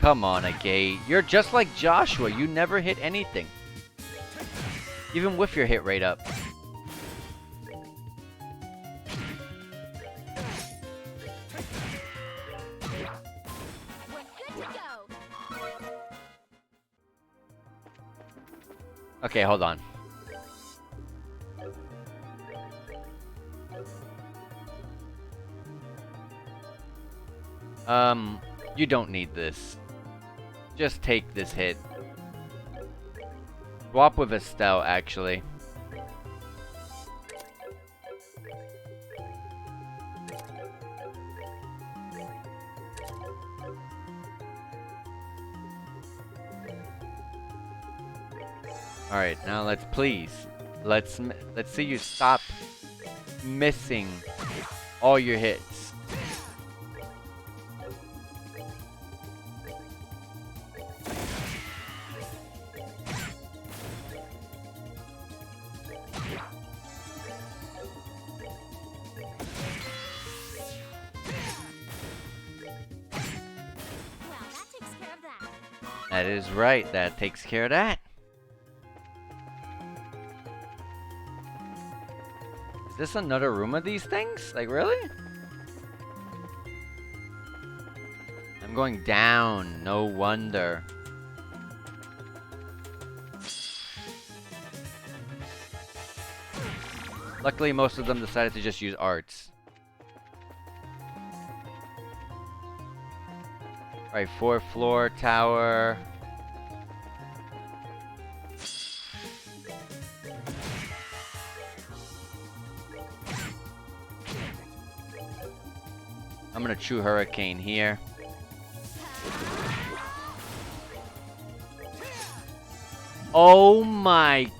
Come on, Agate. You're just like Joshua. You never hit anything. Even with your hit rate up. We're good to go. Okay, hold on. You don't need this. Just take this hit. Swap with Estelle, actually. Alright, now let's see you stop missing all your hits. Well, that takes care of that. That is right, that takes care of that. Is this another room of these things? Like, really? I'm going down, no wonder. Luckily, most of them decided to just use arts. Alright, 4th floor tower. I'm gonna True Hurricane here. Oh my...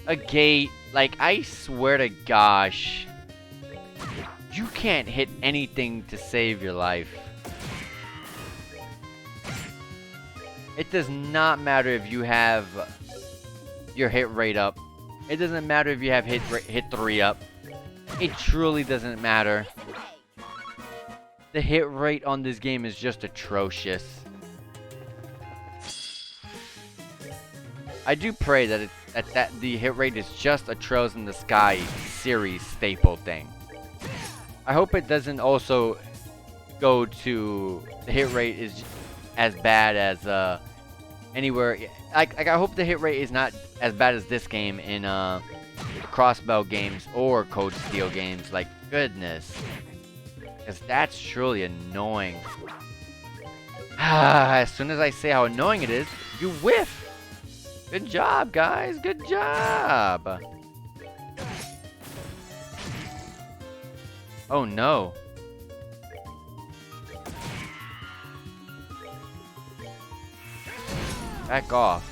A gate. Like, I swear to gosh. You can't hit anything to save your life. It does not matter if you have your hit rate up. It doesn't matter if you have hit 3 up. it truly doesn't matter. This way. The hit rate on this game is just atrocious. I do pray that the hit rate is just a Trails in the Sky series staple thing. I hope it doesn't also go to the hit rate is as bad as anywhere. Like I hope the hit rate is not as bad as this game in Crossbow games or Code Steel games. Like goodness, because that's truly annoying. As soon as I say how annoying it is, you whiff. Good job, guys. Good job. Oh no. Back off.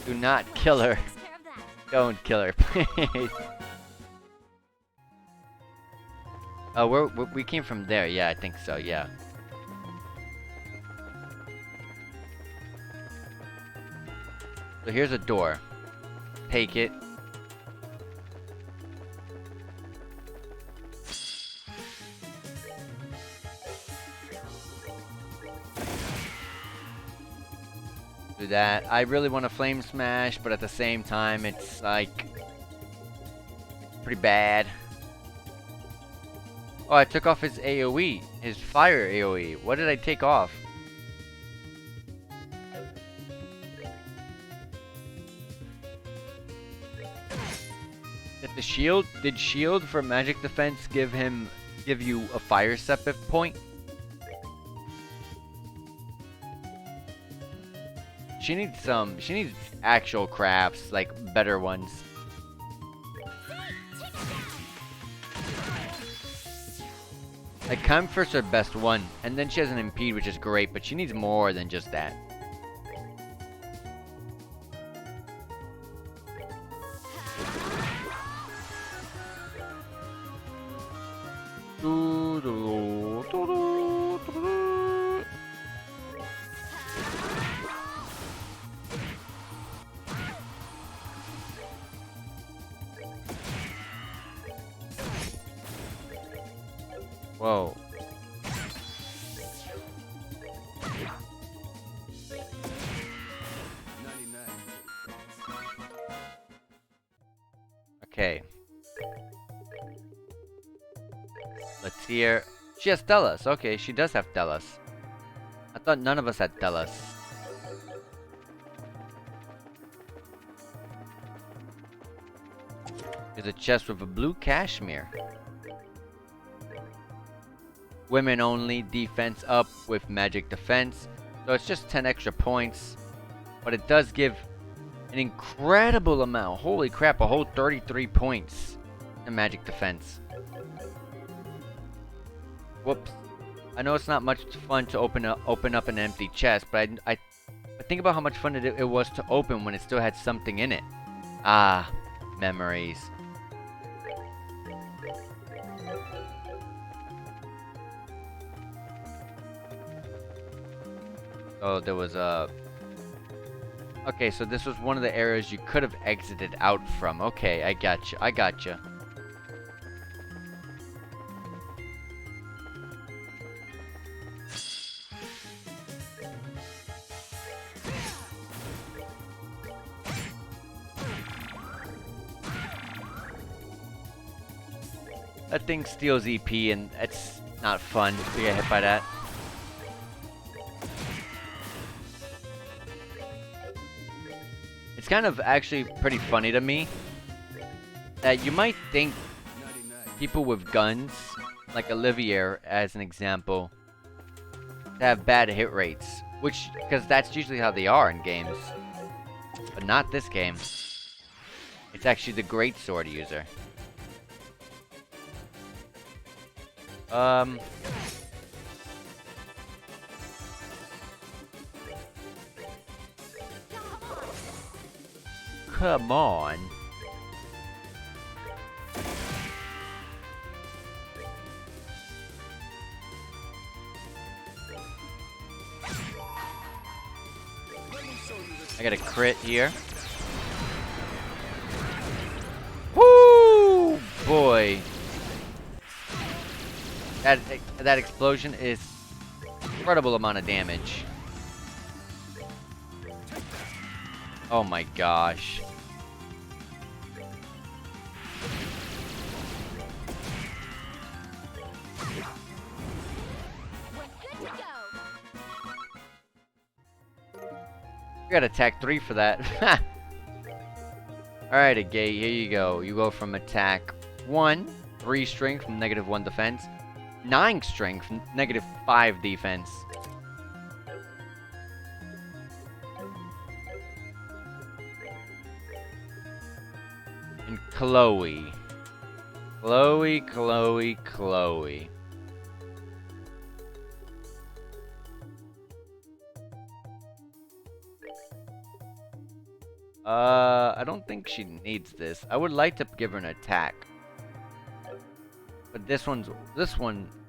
Do not kill her. Takes care of that. Don't kill her, please. Oh, we came from there. Yeah, I think so. Yeah. So here's a door. Take it. Do that. I really want to flame smash, but at the same time, it's like pretty bad. Oh, I took off his AoE, his fire AoE. What did I take off? Did the shield? Did shield for magic defense give you a fire sepip point? She needs actual crafts, like better ones. Like Comfort's her best one, and then she has an impede, which is great, but she needs more than just that. Whoa. Okay. Let's hear. She has Tellus. Okay, she does have Tellus. I thought none of us had Tellus. There's a chest with a blue cashmere. Women only, defense up with magic defense. So it's just 10 extra points. But it does give an incredible amount. Holy crap, a whole 33 points in magic defense. Whoops. I know it's not much fun to open up an empty chest, but I think about how much fun it was to open when it still had something in it. Ah, memories. Oh, there was a... Okay, so this was one of the areas you could have exited out from. Okay, I got you. I got you. That thing steals EP, and it's not fun to get hit by that. It's kind of actually pretty funny to me that you might think people with guns, like Olivier as an example, have bad hit rates, because that's usually how they are in games, but not this game. It's actually the great sword user. Come on. I got a crit here. Woo! Boy. That explosion is incredible amount of damage. Oh my gosh. We're good to go. You got attack 3 for that. Alright, Agate, here you go. You go from attack 1, 3 strength from -1 defense, 9 strength from -5 defense. And Chloe. Chloe. I don't think she needs this. I would like to give her an attack. But this one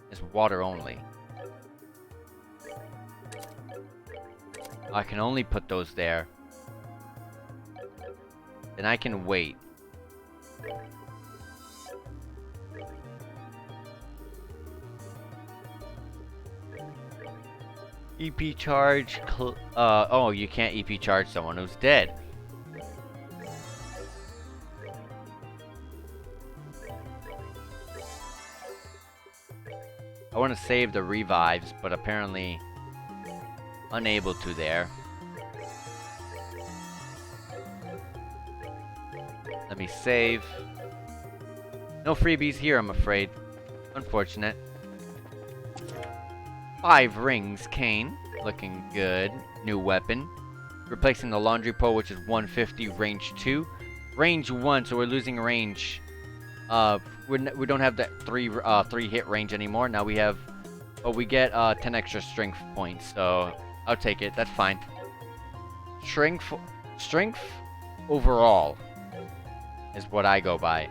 is water only. I can only put those there. Then I can wait. EP charge. Oh, you can't EP charge someone who's dead. I want to save the revives, but apparently unable to there. Let me save. No freebies here, I'm afraid. Unfortunate. 5 rings, cane. Looking good. New weapon. Replacing the laundry pole, which is 150, range 2. Range 1, so we're losing range. We don't have that 3 hit range anymore. Now we have, but we get 10 extra strength points. So I'll take it. That's fine. Strength overall is what I go by.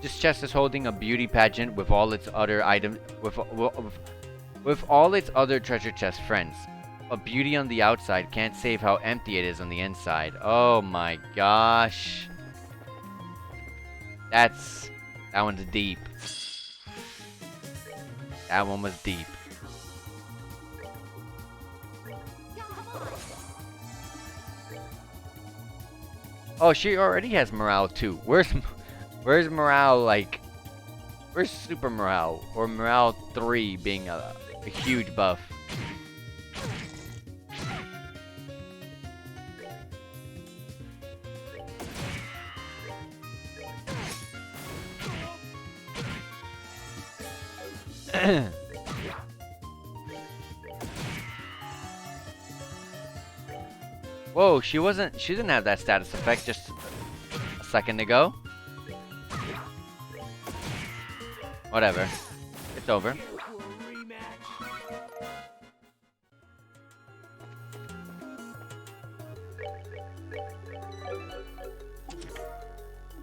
This chest is holding a beauty pageant with all its other items, with all its other treasure chest friends. A beauty on the outside can't save how empty it is on the inside. Oh my gosh. That one's deep. That one was deep. Oh, she already has morale too. Where's morale, like, where's super morale or morale 3 being a huge buff? Whoa, she didn't have that status effect just a second ago. Whatever. It's over.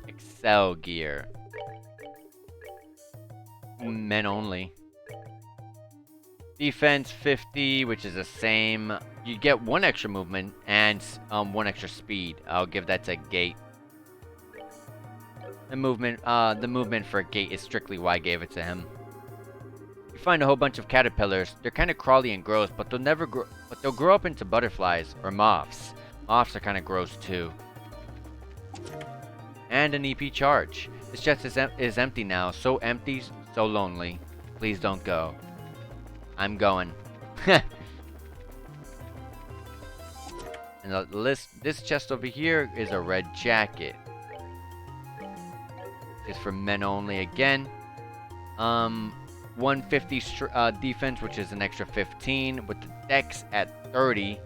Excel gear. Men only. Defense 50, which is the same. You get 1 extra movement and 1 extra speed. I'll give that to Gate. The movement for Gate is strictly why I gave it to him. You find a whole bunch of caterpillars. They're kind of crawly and gross, but they'll grow up into butterflies or moths. Moths are kind of gross too. And an EP charge. This chest is empty now. So empty, so lonely. Please don't go. I'm going. And this chest over here is a red jacket. It's for men only again. 150 defense, which is an extra 15, with the dex at 30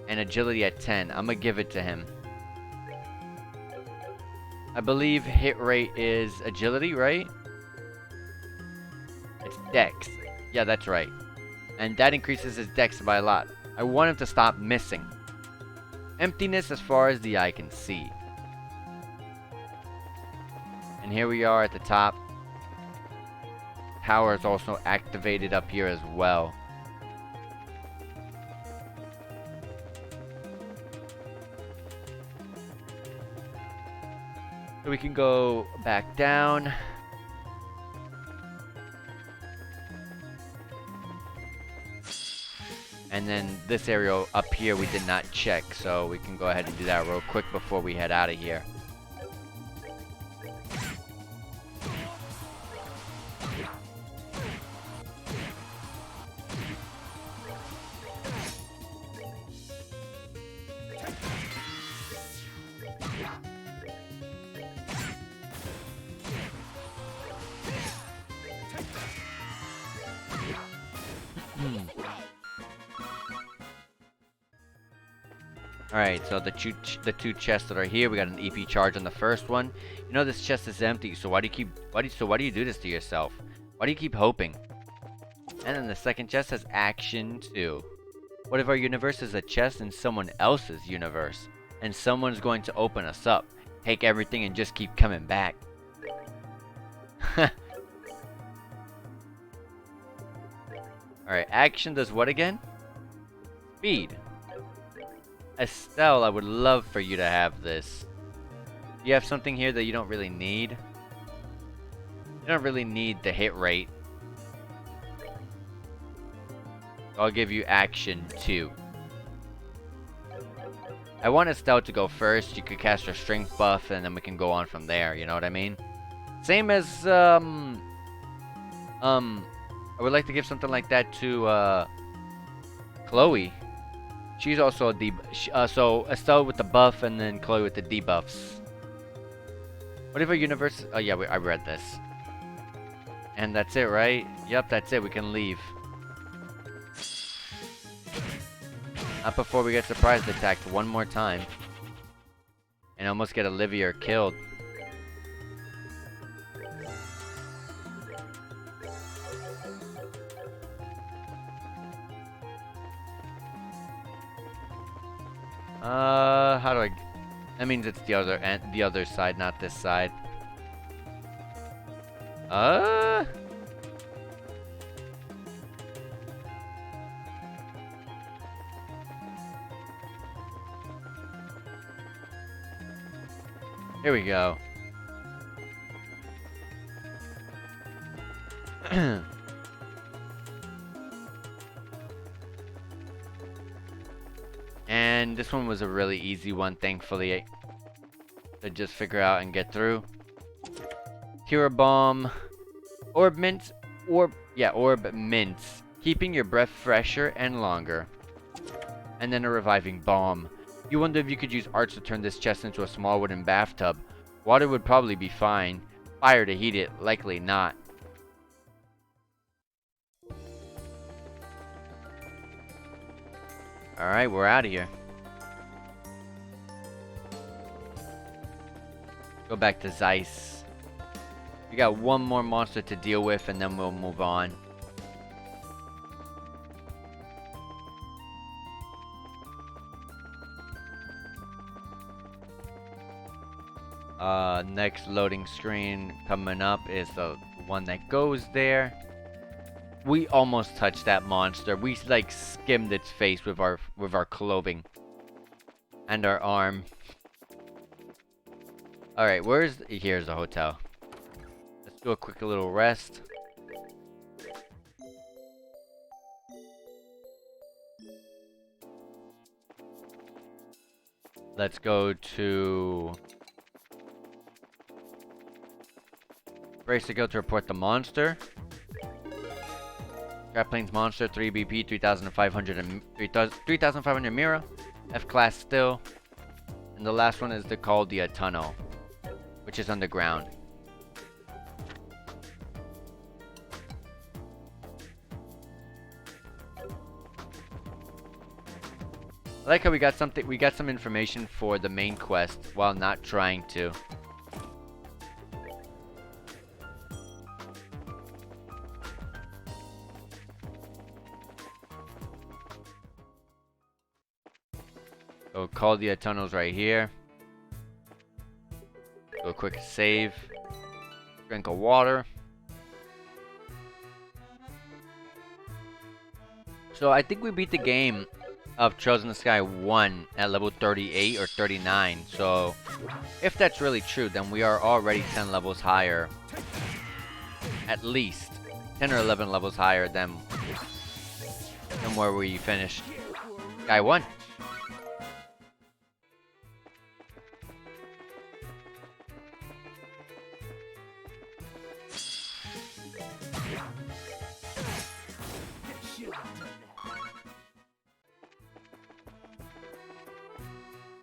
and agility at 10. I'm gonna give it to him. I believe hit rate is agility, right? It's dex. Yeah, that's right. And that increases his dex by a lot. I want him to stop missing. Emptiness as far as the eye can see. And here we are at the top. Power is also activated up here as well. So we can go back down. And then this area up here we did not check, so we can go ahead and do that real quick before we head out of here. Alright, so the two chests that are here, we got an EP charge on the first one. You know this chest is empty, so why do you do this to yourself? Why do you keep hoping? And then the second chest has action 2. What if our universe is a chest in someone else's universe? And someone's going to open us up, take everything and just keep coming back. Alright, action does what again? Speed. Estelle, I would love for you to have this. You have something here that you don't really need. You don't really need the hit rate. I'll give you action 2. I want Estelle to go first. You could cast her strength buff and then we can go on from there, you know what I mean? Same as I would like to give something like that to Chloe. She's also a so Estelle with the buff and then Chloe with the debuffs. What if a universe? Oh yeah, I read this. And that's it, right? Yep, that's it. We can leave. Not before we get surprise attacked one more time. And almost get Olivia killed. How do I... That means it's the other side, not this side. Here we go. And this one was a really easy one, thankfully, to just figure out and get through. Cure Bomb, Orb Mints, Orb Mints, keeping your breath fresher and longer. And then a Reviving Bomb. You wonder if you could use arts to turn this chest into a small wooden bathtub. Water would probably be fine. Fire to heat it, likely not. Alright, we're out of here. Go back to Zeiss. We got one more monster to deal with and then we'll move on. Next loading screen coming up is the one that goes there. We almost touched that monster. We like skimmed its face with our clothing and our arm. All right, here's the hotel. Let's do a quick little rest. Let's go to Brace to go to report the monster. Scrap Plains monster, 3 BP, 3,500 Mira, F class still. And the last one is the Caldera Tunnel, which is underground. I like how we got some information for the main quest while not trying to. So Caldera Tunnel's right here. Do a quick save. Drink of water. So I think we beat the game of Trails in the Sky 1 at level 38 or 39. So if that's really true, then we are already 10 levels higher. At least 10 or 11 levels higher than And where were you finished? Guy 1.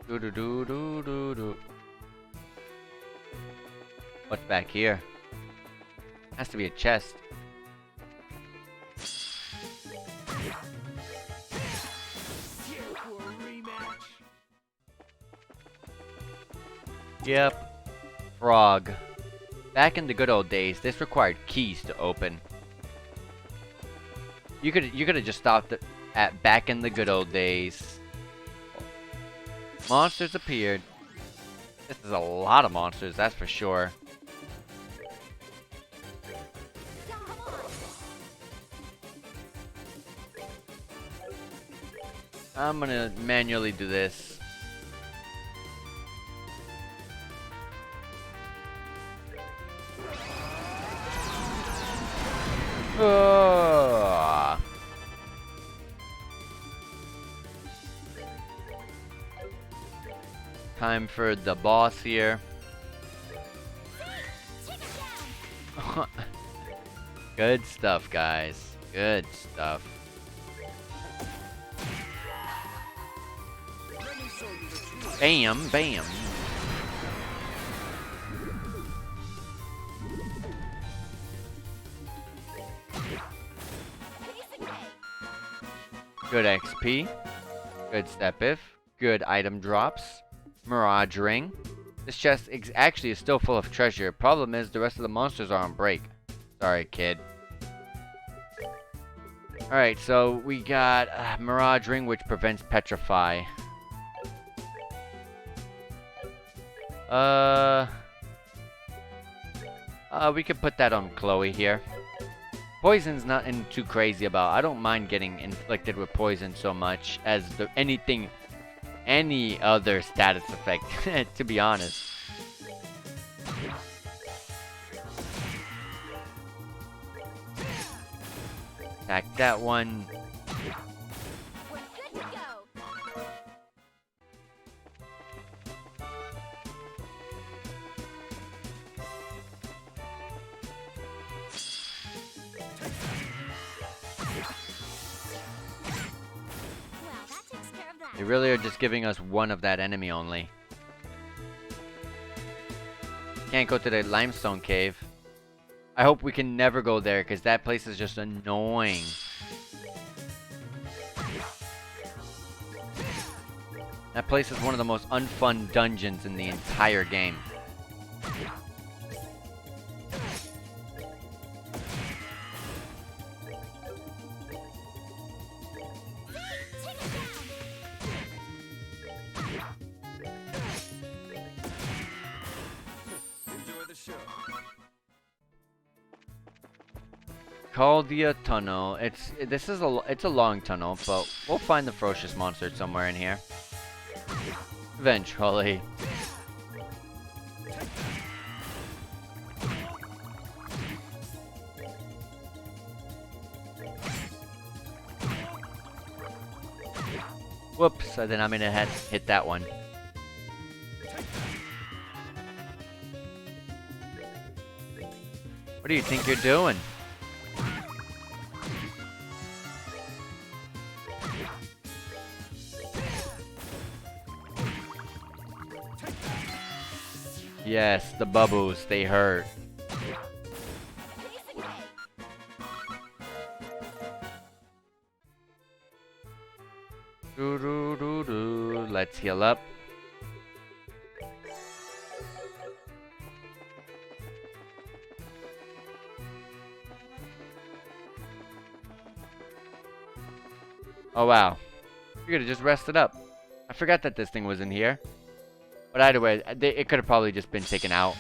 Do do do do do do. What's back here? Has to be a chest. Yep. Frog. Back in the good old days, this required keys to open. You could have just stopped at back in the good old days. Monsters appeared. This is a lot of monsters, that's for sure. I'm gonna manually do this. Ugh. Time for the boss here. Good stuff, guys. Good stuff. Bam, bam. Good XP. Good step if. Good item drops. Mirage Ring. This chest actually is still full of treasure. Problem is, the rest of the monsters are on break. Sorry, kid. Alright, so we got Mirage Ring, which prevents petrify. We could put that on Chloe here. Poison's nothing too crazy about. I don't mind getting inflicted with poison so much as any other status effect, to be honest. Attack that one. We're good to go. Well, that takes care of that. They really are just giving us one of that enemy only. Can't go to the Limestone Cave. I hope we can never go there, because that place is just annoying. That place is one of the most unfun dungeons in the entire game. Enjoy the show. Caldera Tunnel. It's a long tunnel, but we'll find the ferocious monster somewhere in here. Eventually. Whoops, I didn't mean to hit that one. What do you think you're doing? Yes, the bubbles, they hurt. Doo doo doo doo. Let's heal up. Oh wow. You could have just rested up. I forgot that this thing was in here. But either way, it could have probably just been taken out.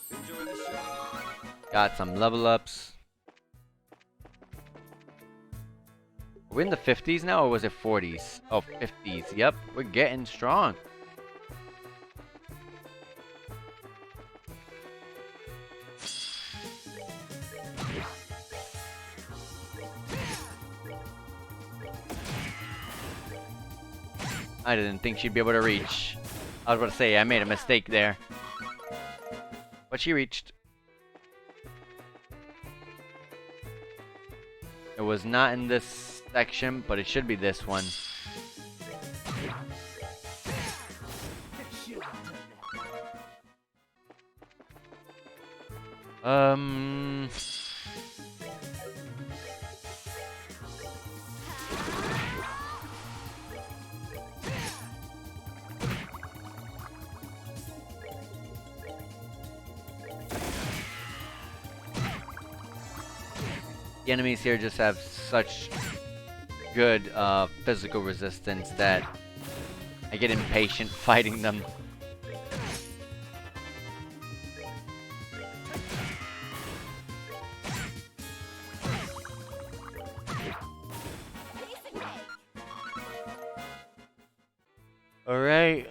Enjoy the show. Got some level ups. Are we in the 50s now, or was it 40s? Oh, 50s. Yep, we're getting strong. I didn't think she'd be able to reach. I was about to say, I made a mistake there. But she reached. It was not in this section, but it should be this one. The enemies here just have such good physical resistance that I get impatient fighting them. Alright.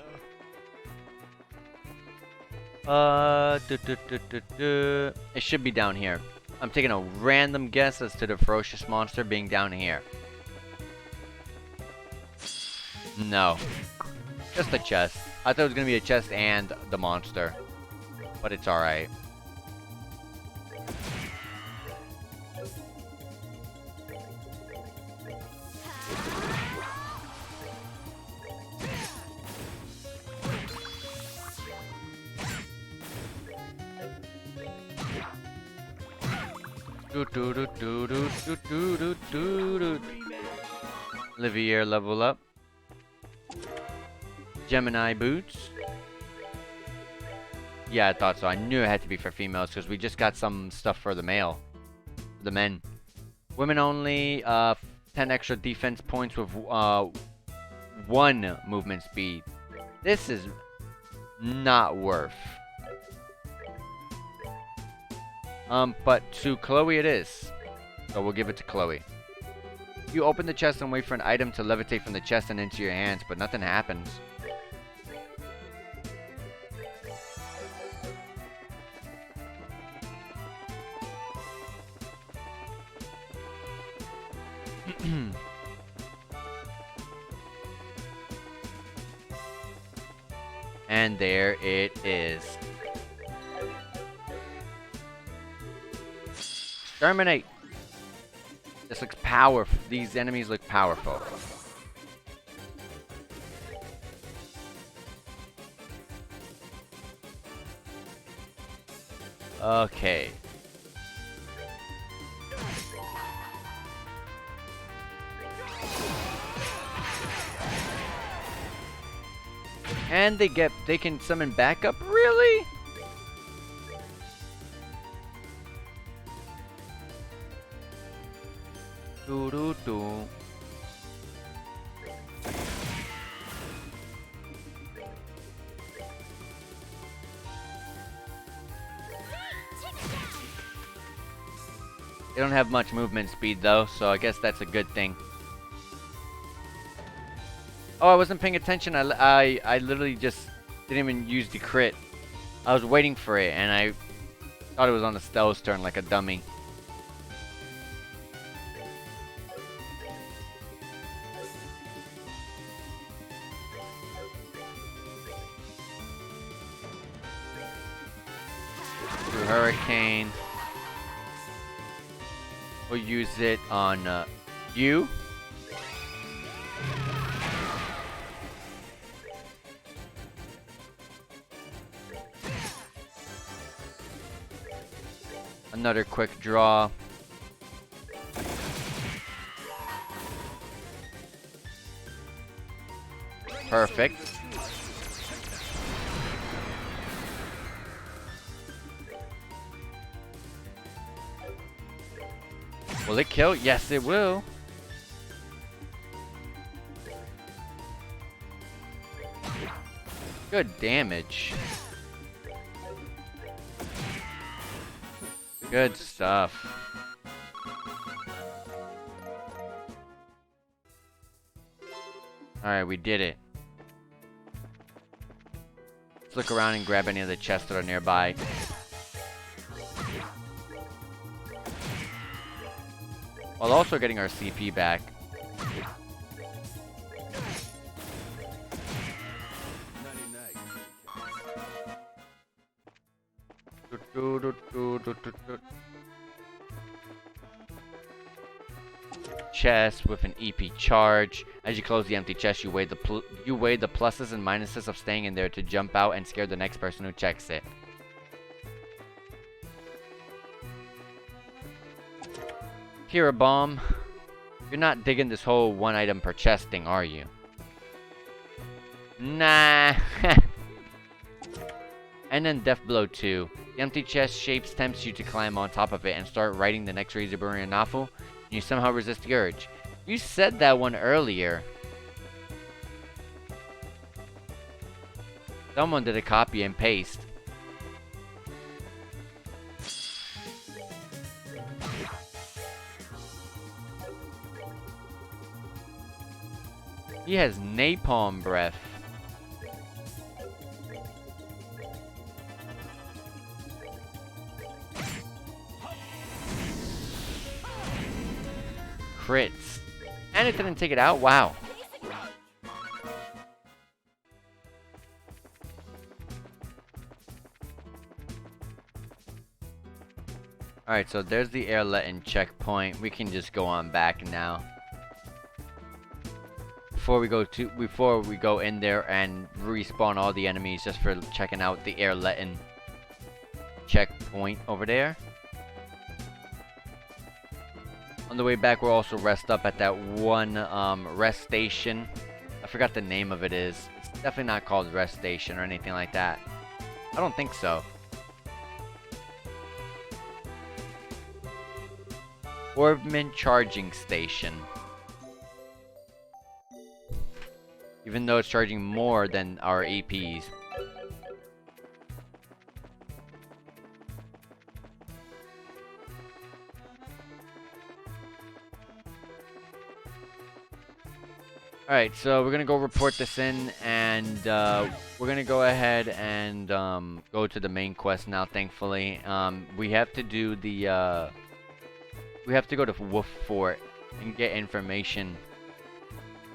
It should be down here. I'm taking a random guess as to the ferocious monster being down here. No. Just a chest. I thought it was gonna be a chest and the monster. But it's alright. Livier level up. Gemini boots. Yeah, I thought so. I knew it had to be for females because we just got some stuff for the male. The men. Women only, 10 extra defense points with 1 movement speed. This is not worth. But to Chloe it is. So we'll give it to Chloe. You open the chest and wait for an item to levitate from the chest and into your hands, but nothing happens. And there it is. Exterminate! This looks powerful. These enemies look powerful. Okay. And they can summon backup? Really? Do do do. They don't have much movement speed though, so I guess that's a good thing. Oh, I wasn't paying attention. I literally just didn't even use the crit. I was waiting for it, and I thought it was on the Stell's turn like a dummy. Do Hurricane. We'll use it on you. Another quick draw. Perfect. Will it kill? Yes, it will. Good damage. Good stuff. Alright, we did it. Let's look around and grab any of the chests that are nearby. While also getting our CP back. Chest with an EP charge. As you close the empty chest, you weigh the pluses and minuses of staying in there to jump out and scare the next person who checks it. Here, a bomb. You're not digging this whole one item per chest thing, are you? Nah. And then Death Blow 2. The empty chest shapes tempts you to climb on top of it and start writing the next Razorburn Nafu, and you somehow resist the urge. You said that one earlier. Someone did a copy and paste. He has napalm breath. Crits. And it didn't take it out? Wow. Alright, so there's the airlet checkpoint. We can just go on back now. Before we go in there and respawn all the enemies just for checking out the airlet checkpoint over there. On the way back, we'll also rest up at that one rest station. I forgot the name of it is. It's definitely not called rest station or anything like that. I don't think so. Orbman charging station. Even though it's charging more than our APs. Alright, so we're gonna go report this in, and we're gonna go ahead and go to the main quest now, thankfully. We have to do the, we have to go to Wolf Fort and get information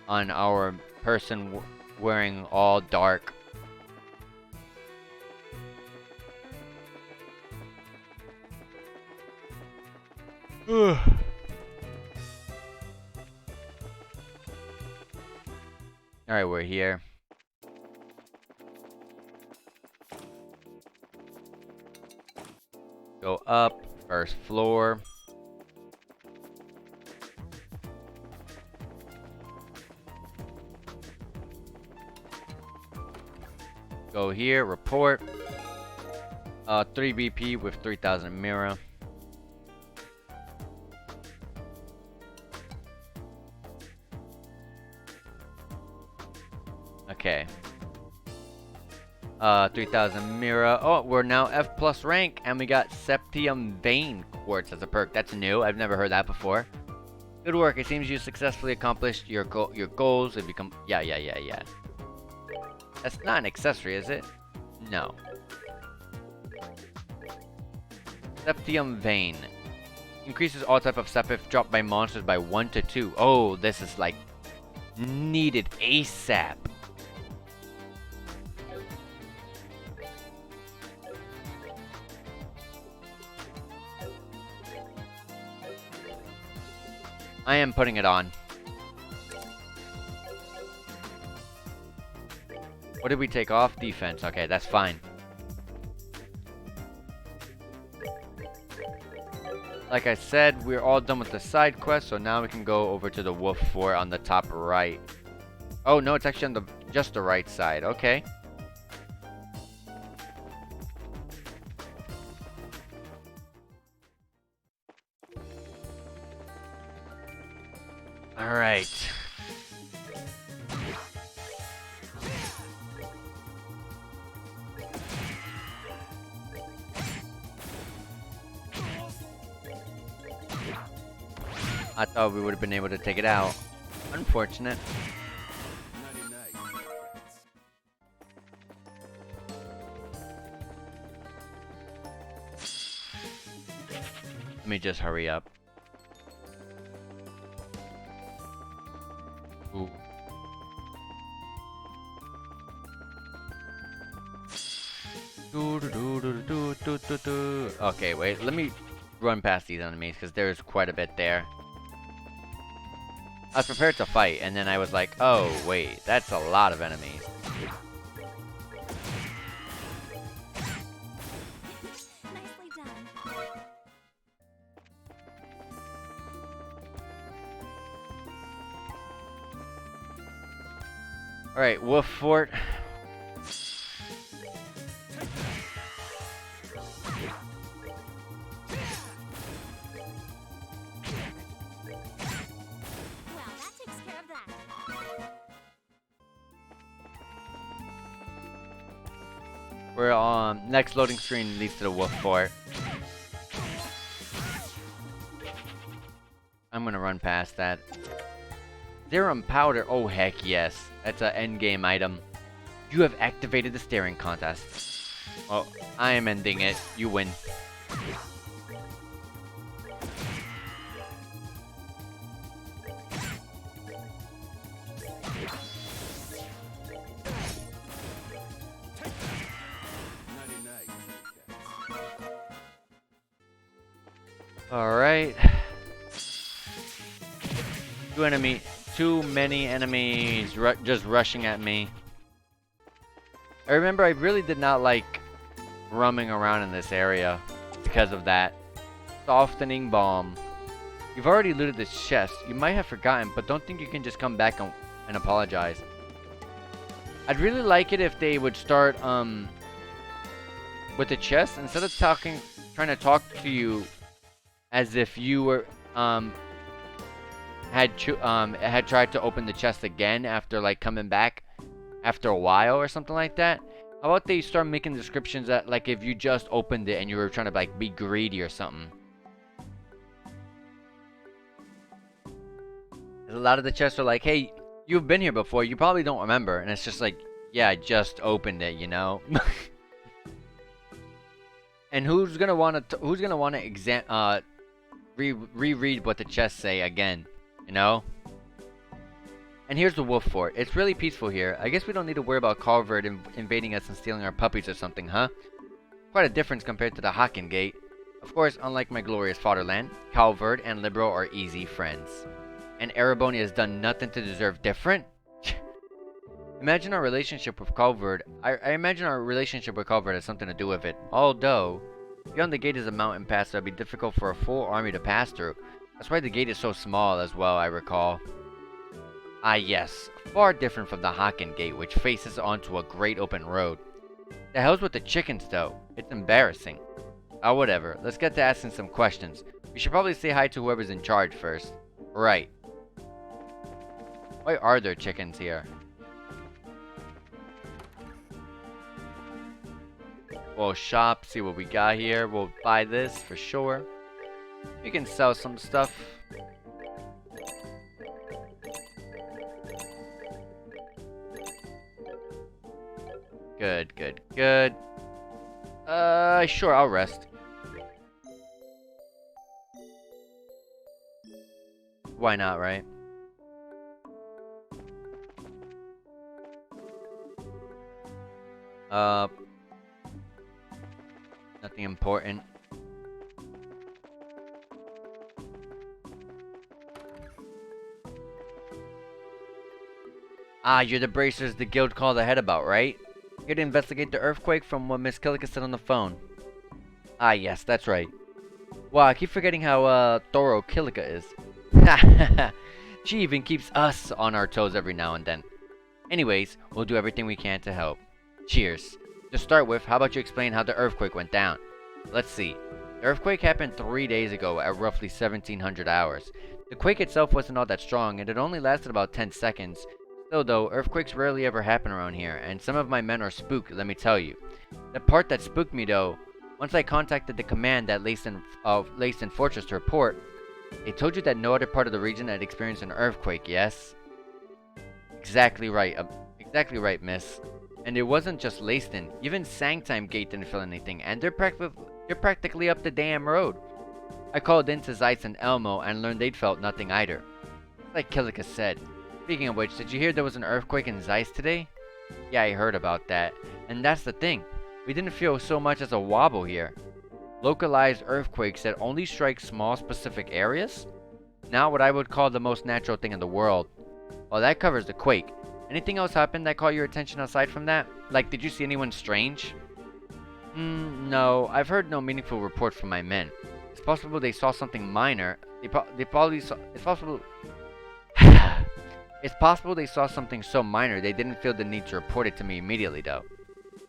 on our person wearing all dark. Ugh. Alright, we're here. Go up, first floor. Go here, report. 3 BP with 3000 Mira. Okay. 3000 Mira. Oh, we're now F+ rank, and we got Septium Vein Quartz as a perk. That's new. I've never heard that before. Good work. It seems you successfully accomplished your goals. Have become. Yeah. That's not an accessory, is it? No. Septium Vein. Increases all type of sep if dropped by monsters by 1 to 2. Oh, this is like needed ASAP. I am putting it on. What did we take off? Defense. Okay, that's fine. Like I said, we're all done with the side quest, so now we can go over to the Wolf Fort on the top right. Oh no, it's actually on just the right side. Okay. All right. I thought we would have been able to take it out. Unfortunate. me just hurry up. Ooh. Okay, wait, let me run past these enemies because there's quite a bit there. I was prepared to fight, and then I was like, oh, wait, that's a lot of enemies. Nicely done. Alright, Wolf Fort. Well, that takes care of that. We're on next loading screen leads to the Wolf Fort. I'm gonna run past that. Serum powder. Oh heck yes, that's an endgame item. You have activated the staring contest. Oh, I am ending it. You win. Alright. Too many enemies just rushing at me. I remember I really did not like roaming around in this area because of that. Softening bomb. You've already looted this chest. You might have forgotten, but don't think you can just come back and apologize. I'd really like it if they would start with the chest instead of trying to talk to you as if you were had tried to open the chest again after like coming back after a while or something like that. How about they start making descriptions that like if you just opened it and you were trying to like be greedy or something. A lot of the chests are like, hey, you've been here before, you probably don't remember, and it's just like, yeah, I just opened it, you know. And who's gonna wanna reread what the chests say again, you know? And here's the Wolf Fort. It's really peaceful here. I guess we don't need to worry about Calvert invading us and stealing our puppies or something, huh? Quite a difference compared to the Haken Gate. Of course, unlike my glorious fatherland, Calvert and Libro are easy friends. And Ereboni has done nothing to deserve different? Imagine our relationship with Calvert. I imagine our relationship with Calvert has something to do with it. Although, beyond the gate is a mountain pass that would be difficult for a full army to pass through. That's why the gate is so small as well, I recall. Ah yes, far different from the Haken Gate, which faces onto a great open road. The hell's with the chickens though? It's embarrassing. Ah, whatever. Let's get to asking some questions. We should probably say hi to whoever's in charge first. Right. Why are there chickens here? We'll shop, see what we got here. We'll buy this for sure. We can sell some stuff. Good, good, good. Sure, I'll rest. Why not, right? Nothing important. Ah, you're the bracers the guild called ahead about, right? Here to investigate the earthquake from what Miss Killica said on the phone. Ah, yes, that's right. Wow, I keep forgetting how, thorough Killica is. She even keeps us on our toes every now and then. Anyways, we'll do everything we can to help. Cheers. To start with, how about you explain how the earthquake went down? Let's see. The earthquake happened 3 days ago at roughly 1700 hours. The quake itself wasn't all that strong, and it only lasted about 10 seconds. Still though, earthquakes rarely ever happen around here, and some of my men are spooked, let me tell you. The part that spooked me though, once I contacted the command at Limestone Fortress to report, they told you that no other part of the region had experienced an earthquake, yes? Exactly right, miss. And it wasn't just Limestone, even Sangtime Gate didn't feel anything, and they're practically up the damn road. I called in to Zeiss and Elmo and learned they'd felt nothing either. Like Kilika said. Speaking of which, did you hear there was an earthquake in Zeiss today? Yeah, I heard about that. And that's the thing. We didn't feel so much as a wobble here. Localized earthquakes that only strike small specific areas? Not what I would call the most natural thing in the world. Well, that covers the quake. Anything else happen that caught your attention aside from that? Like, did you see anyone strange? No, I've heard no meaningful report from my men. It's possible they saw something minor. They probably saw. It's possible. It's possible they saw something so minor they didn't feel the need to report it to me immediately, though.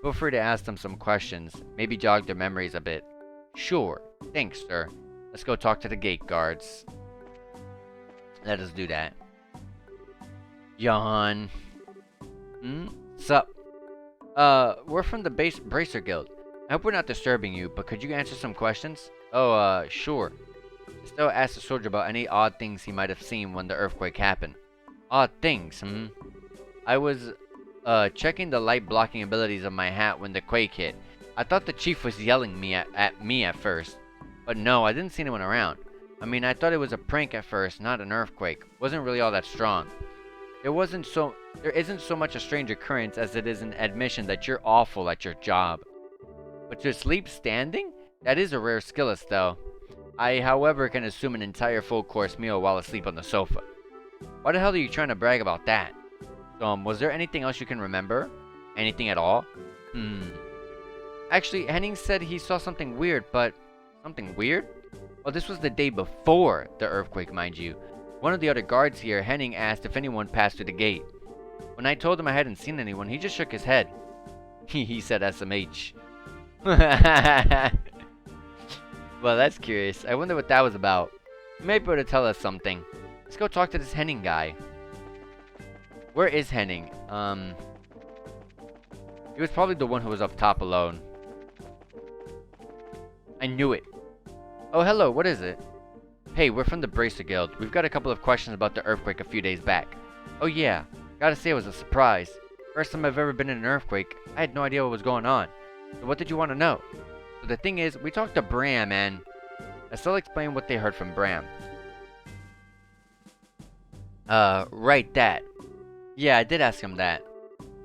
Feel free to ask them some questions. Maybe jog their memories a bit. Sure. Thanks, sir. Let's go talk to the gate guards. Let us do that. Yawn. Sup? We're from the Bracer Guild. I hope we're not disturbing you, but could you answer some questions? Oh, sure. Still asked the soldier about any odd things he might have seen when the earthquake happened. Odd things, I was, checking the light blocking abilities of my hat when the quake hit. I thought the chief was yelling at me at first. But no, I didn't see anyone around. I mean, I thought it was a prank at first, not an earthquake. Wasn't really all that strong. There isn't so much a strange occurrence as it is an admission that you're awful at your job. But to sleep standing? That is a rare skilless, though. I, however, can assume an entire full-course meal while asleep on the sofa. Why the hell are you trying to brag about that? Was there anything else you can remember? Anything at all? Actually, Henning said he saw something weird, but... Something weird? Well, this was the day before the earthquake, mind you. One of the other guards here, Henning, asked if anyone passed through the gate. When I told him I hadn't seen anyone, he just shook his head. He said SMH. Well, that's curious. I wonder what that was about. You may be able to tell us something. Let's go talk to this Henning guy. Where is Henning? He was probably the one who was up top alone. I knew it. Oh, hello, what is it? Hey, we're from the Bracer Guild. We've got a couple of questions about the earthquake a few days back. Oh yeah, gotta say it was a surprise. First time I've ever been in an earthquake. I had no idea what was going on. So what did you want to know? So the thing is, we talked to Bram and... Estelle explained what they heard from Bram. Right that. Yeah, I did ask him that.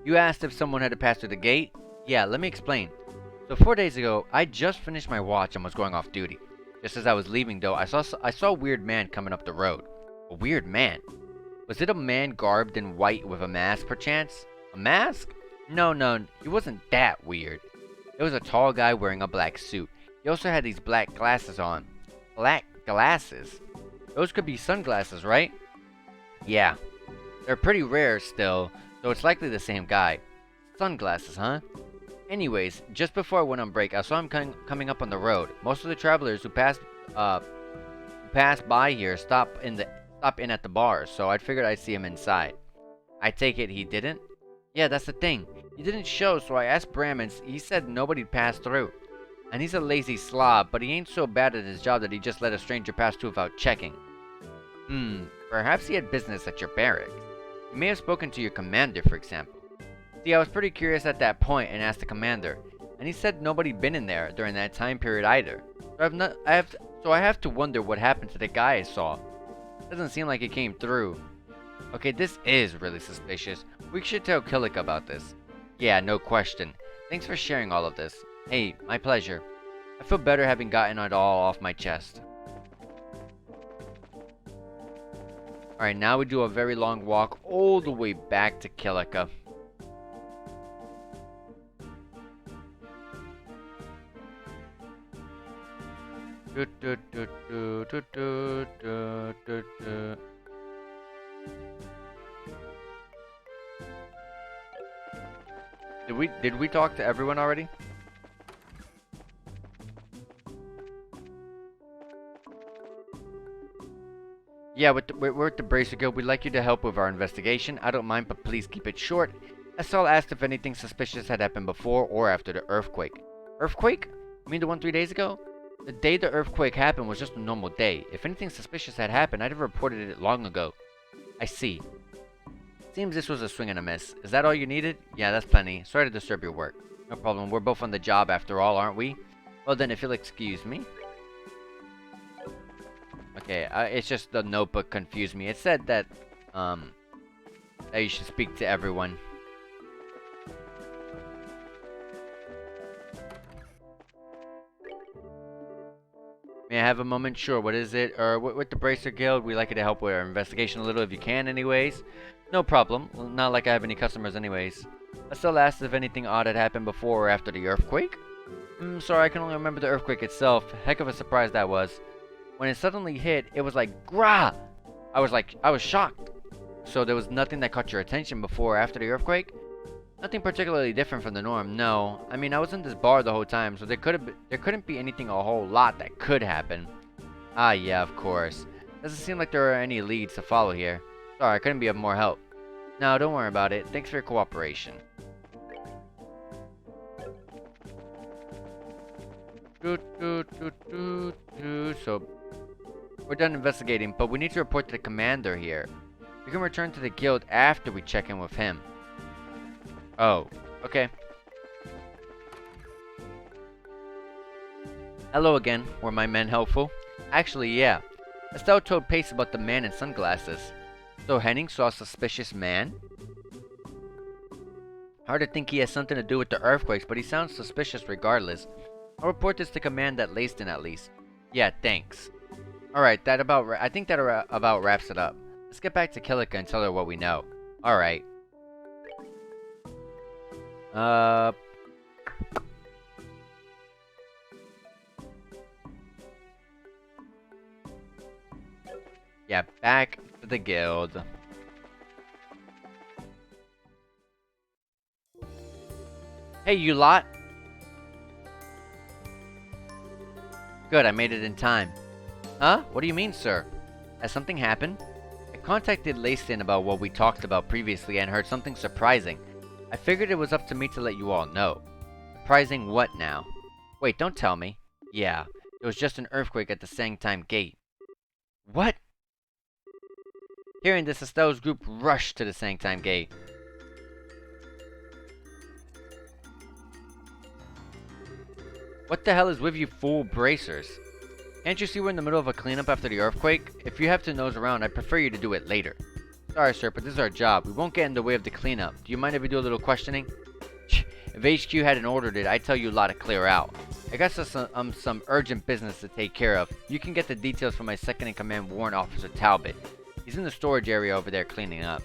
You asked if someone had to pass through the gate? Yeah, let me explain. So 4 days ago, I just finished my watch and was going off duty. Just as I was leaving though, I saw a weird man coming up the road. A weird man? Was it a man garbed in white with a mask perchance? A mask? No, he wasn't that weird. It was a tall guy wearing a black suit. He also had these black glasses on. Black glasses? Those could be sunglasses, right? Yeah. They're pretty rare still, so it's likely the same guy. Sunglasses, huh? Anyways, just before I went on break, I saw him coming up on the road. Most of the travelers who passed by here stop in at the bars, so I figured I'd see him inside. I take it he didn't? Yeah, that's the thing. He didn't show, so I asked Bram and he said nobody passed through. And he's a lazy slob, but he ain't so bad at his job that he just let a stranger pass through without checking. Perhaps he had business at your barracks. He may have spoken to your commander, for example. See, I was pretty curious at that point and asked the commander, and he said nobody'd been in there during that time period either. So I have to wonder what happened to the guy I saw. Doesn't seem like he came through. Okay, this is really suspicious. We should tell Killick about this. Yeah, no question. Thanks for sharing all of this. Hey, my pleasure. I feel better having gotten it all off my chest. Alright, now we do a very long walk all the way back to Kilika. Did we talk to everyone already? Yeah, we're at the Bracer Guild. We'd like you to help with our investigation. I don't mind, but please keep it short. Estelle asked if anything suspicious had happened before or after the earthquake. Earthquake? You mean the one 3 days ago? The day the earthquake happened was just a normal day. If anything suspicious had happened, I'd have reported it long ago. I see. Seems this was a swing and a miss. Is that all you needed? Yeah, that's plenty. Sorry to disturb your work. No problem. We're both on the job after all, aren't we? Well then, if you'll excuse me. Okay, it's just the notebook confused me. It said that, that you should speak to everyone. May I have a moment? Sure, what is it? Or with the Bracer Guild, we like you to help with our investigation a little if you can anyways. No problem. Well, not like I have any customers anyways. I still asked if anything odd had happened before or after the earthquake. Sorry, I can only remember the earthquake itself. Heck of a surprise that was. When it suddenly hit, it was like, grah! I was shocked. So there was nothing that caught your attention before or after the earthquake? Nothing particularly different from the norm, no. I mean, I was in this bar the whole time, so there couldn't be anything a whole lot that could happen. Ah, yeah, of course. Doesn't seem like there are any leads to follow here. Sorry, I couldn't be of more help. No, don't worry about it. Thanks for your cooperation. So, we're done investigating, but we need to report to the commander here. We can return to the guild after we check in with him. Oh, okay. Hello again. Were my men helpful? Actually, yeah. Estelle told Pace about the man in sunglasses. So Henning saw a suspicious man? Hard to think he has something to do with the earthquakes, but he sounds suspicious regardless. I'll report this to command at Limestone at least. Yeah, thanks. Alright, I think that about wraps it up. Let's get back to Kilika and tell her what we know. Alright. Yeah, back to the guild. Hey, you lot! Good, I made it in time. Huh? What do you mean, sir? Has something happened? I contacted Limestone about what we talked about previously and heard something surprising. I figured it was up to me to let you all know. Surprising what now? Wait, don't tell me. Yeah, it was just an earthquake at the Sangtime Gate. What? Hearing this, Estelle's group rushed to the Sangtime Gate. What the hell is with you fool bracers? Can't you see we're in the middle of a cleanup after the earthquake? If you have to nose around, I'd prefer you to do it later. Sorry, sir, but this is our job. We won't get in the way of the cleanup. Do you mind if we do a little questioning? If HQ hadn't ordered it, I'd tell you a lot to clear out. I got some urgent business to take care of. You can get the details from my second-in-command warrant officer, Talbot. He's in the storage area over there cleaning up.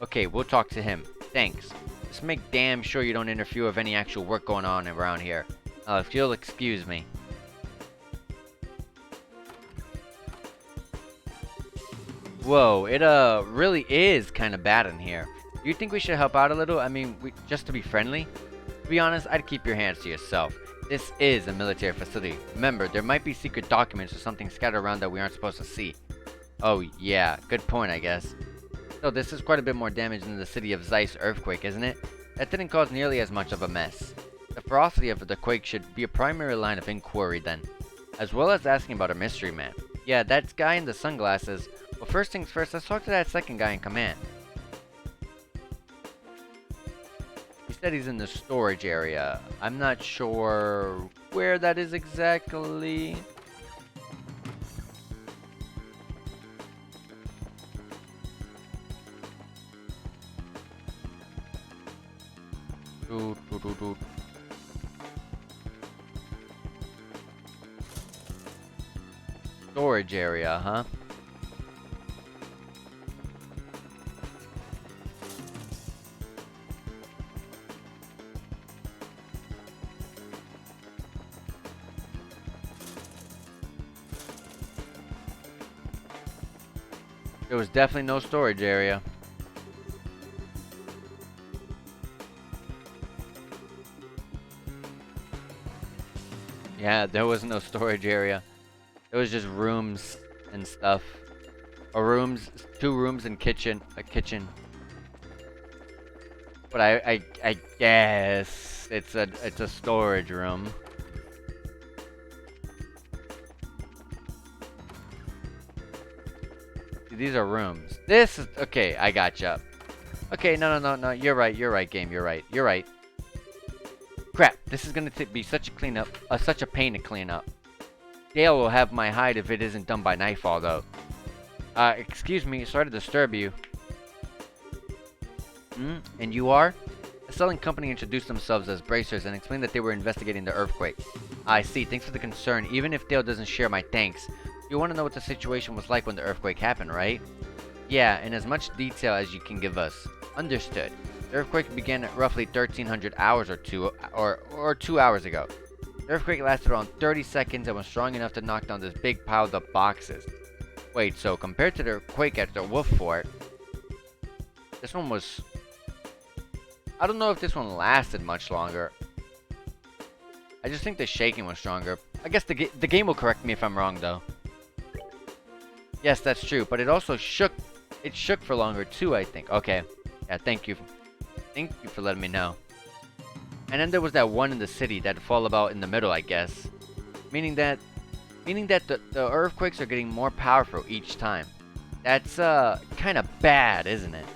Okay, we'll talk to him. Thanks. Just make damn sure you don't interfere with any actual work going on around here. If you'll excuse me. Whoa, it really is kind of bad in here. Do you think we should help out a little? I mean, just to be friendly? To be honest, I'd keep your hands to yourself. This is a military facility. Remember, there might be secret documents or something scattered around that we aren't supposed to see. Oh yeah, good point I guess. So this is quite a bit more damage than the city of Zeiss earthquake, isn't it? That didn't cause nearly as much of a mess. The ferocity of the quake should be a primary line of inquiry then. As well as asking about a mystery man. Yeah, that guy in the sunglasses. Well, first things first, let's talk to that second guy in command. He said he's in the storage area. I'm not sure where that is exactly. Storage area, huh? There was definitely no storage area. Yeah, there was no storage area. It was just rooms and stuff. Rooms, 2 rooms and a kitchen. But I guess it's a storage room. These are rooms. This is okay. I gotcha. Okay, no. You're right, game. You're right. Crap. This is gonna be such a cleanup. Such a pain to clean up. Dale will have my hide if it isn't done by nightfall, though. Excuse me, sorry to disturb you. And you are? The selling company introduced themselves as bracers and explained that they were investigating the earthquake. I see, thanks for the concern. Even if Dale doesn't share my thanks, you want to know what the situation was like when the earthquake happened, right? Yeah, in as much detail as you can give us. Understood. The earthquake began at roughly 1300 hours or 2 hours ago. The earthquake lasted around 30 seconds and was strong enough to knock down this big piled up boxes. Wait, so compared to the quake at the Wolf Fort, this one was... I don't know if this one lasted much longer. I just think the shaking was stronger. I guess the game will correct me if I'm wrong, though. Yes, that's true, but it also shook. It shook for longer, too, I think. Okay. Yeah, thank you. Thank you for letting me know. And then there was that one in the city that fall about in the middle, I guess. Meaning that the earthquakes are getting more powerful each time. That's kind of bad, isn't it?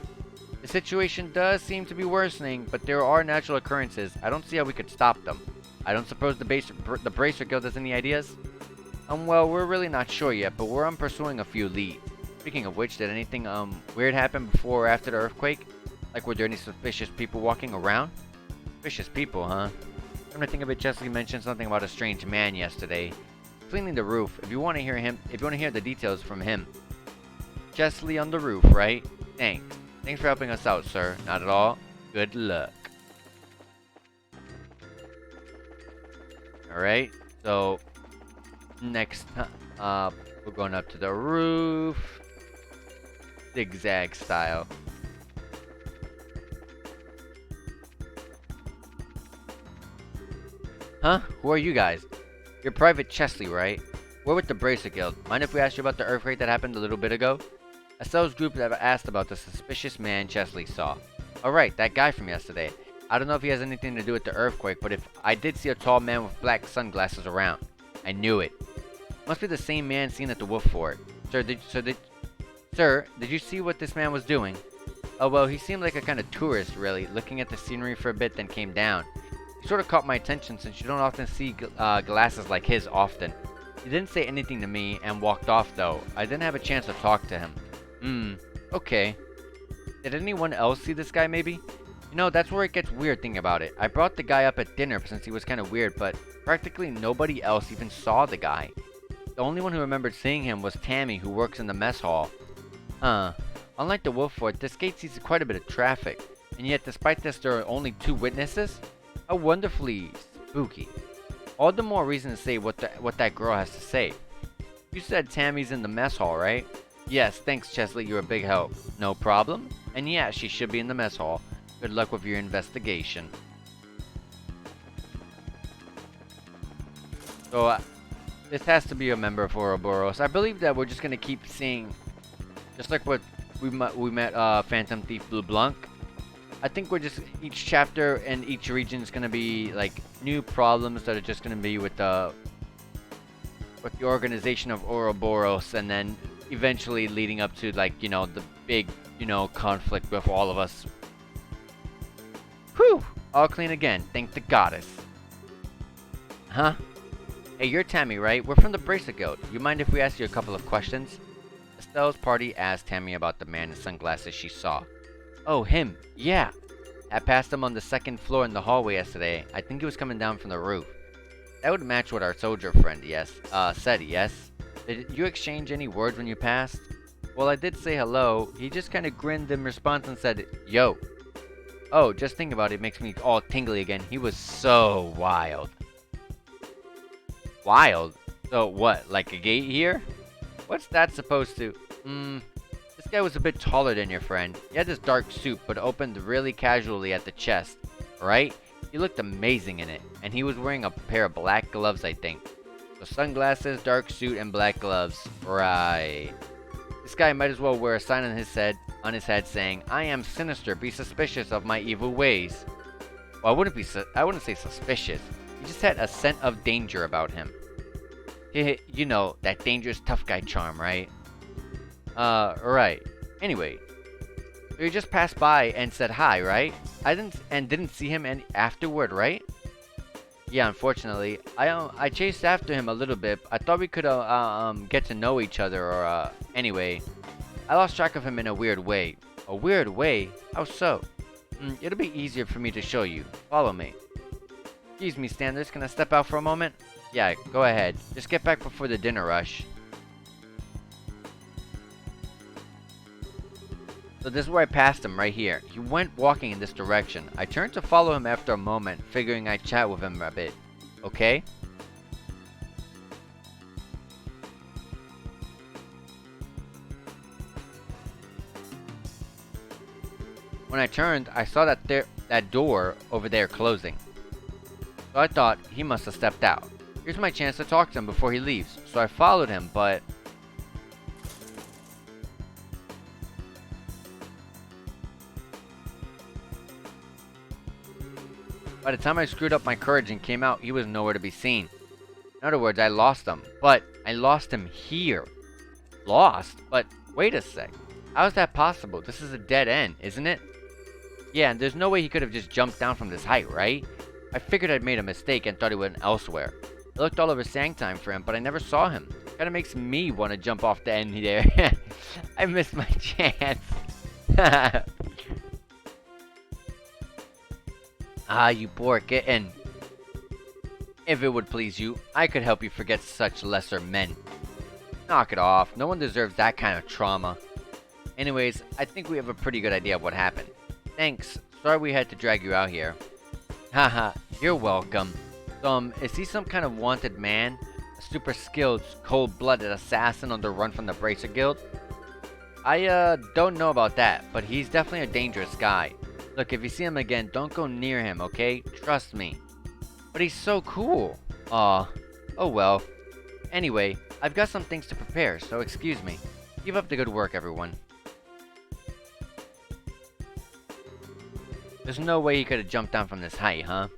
The situation does seem to be worsening, but there are natural occurrences. I don't see how we could stop them. I don't suppose the Bracer Guild has any ideas? Well, we're really not sure yet, but we're pursuing a few leads. Speaking of which, did anything weird happen before or after the earthquake? Like, were there any suspicious people walking around? Suspicious people, huh? Come to think of it, Chesley mentioned something about a strange man yesterday. Cleaning the roof. If you want to hear the details from him. Chesley on the roof, right? Thanks. Thanks for helping us out, sir. Not at all. Good luck. Alright, so next, we're going up to the roof. Zigzag style. Huh? Who are you guys? You're Private Chesley, right? We're with the Bracer Guild. Mind if we ask you about the earthquake that happened a little bit ago? A sales group that asked about the suspicious man Chesley saw. Alright, that guy from yesterday. I don't know if he has anything to do with the earthquake, but if I did see a tall man with black sunglasses around. I knew it. Must be the same man seen at the Wolf Fort. Sir, did you see what this man was doing? Oh, well, he seemed like a kind of tourist, really, looking at the scenery for a bit, then came down. He sort of caught my attention since you don't often see glasses like his often. He didn't say anything to me and walked off, though. I didn't have a chance to talk to him. Okay. Did anyone else see this guy, maybe? You know, that's where it gets weird thinking about it. I brought the guy up at dinner since he was kind of weird, but practically nobody else even saw the guy. The only one who remembered seeing him was Tammy, who works in the mess hall. Huh. Unlike the Wolf Fort, this gate sees quite a bit of traffic. And yet, despite this, there are only 2 witnesses? How wonderfully spooky. All the more reason to say what that girl has to say. You said Tammy's in the mess hall, right? Yes, thanks Chesley, you're a big help. No problem? And yeah, she should be in the mess hall. Good luck with your investigation. So, this has to be a member of Ouroboros. I believe that we're just gonna keep seeing, just like what we met Phantom Thief Blue Blanc. I think we're just, each chapter and each region is gonna be like new problems that are just gonna be with the organization of Ouroboros, and then eventually leading up to, like, you know, the big, you know, conflict with all of us. Whew! All clean again, thank the goddess. Huh? Hey, you're Tammy, right? We're from the Bracer Guild. You mind if we ask you a couple of questions? Estelle's party asked Tammy about the man in sunglasses she saw. Oh, him. Yeah. I passed him on the 2nd floor in the hallway yesterday. I think he was coming down from the roof. That would match what our soldier friend, said, yes? Did you exchange any words when you passed? Well, I did say hello. He just kind of grinned in response and said, yo. Oh, just think about it, makes me all tingly again. He was so wild. Wild? So what, like a gate here? What's that supposed to... This guy was a bit taller than your friend. He had this dark suit, but opened really casually at the chest, right? He looked amazing in it, and he was wearing a pair of black gloves, I think. So sunglasses, dark suit, and black gloves. Right. This guy might as well wear a sign on his head saying, I am sinister, be suspicious of my evil ways. Well, I wouldn't say suspicious. He just had a scent of danger about him. You know, that dangerous tough guy charm, right? Right. Anyway, you just passed by and said hi, right? I didn't see him afterward, right? Yeah, unfortunately, I chased after him a little bit. I thought we could get to know each other, or anyway, I lost track of him in a weird way. A weird way? How so? It'll be easier for me to show you. Follow me. Excuse me, Standards. Can I step out for a moment? Yeah, go ahead. Just get back before the dinner rush. So this is where I passed him, right here. He went walking in this direction. I turned to follow him after a moment, figuring I'd chat with him a bit. Okay? When I turned, I saw that door over there closing. So I thought he must have stepped out. Here's my chance to talk to him before he leaves. So I followed him, but by the time I screwed up my courage and came out, he was nowhere to be seen. In other words, I lost him. But I lost him here. Lost? But wait a sec. How is that possible? This is a dead end, isn't it? Yeah, and there's no way he could have just jumped down from this height, right? I figured I'd made a mistake and thought he went elsewhere. I looked all over Sangtime for him, but I never saw him. Kinda makes me want to jump off the end there. I missed my chance. Ah, you poor kitten. If it would please you, I could help you forget such lesser men. Knock it off. No one deserves that kind of trauma. Anyways, I think we have a pretty good idea of what happened. Thanks. Sorry we had to drag you out here. Haha, you're welcome. So, is he some kind of wanted man? A super skilled, cold-blooded assassin on the run from the Bracer Guild? I, don't know about that, but he's definitely a dangerous guy. Look, if you see him again, don't go near him, okay? Trust me. But he's so cool. Aw. Oh well. Anyway, I've got some things to prepare, so excuse me. Keep up the good work, everyone. There's no way he could have jumped down from this height, huh?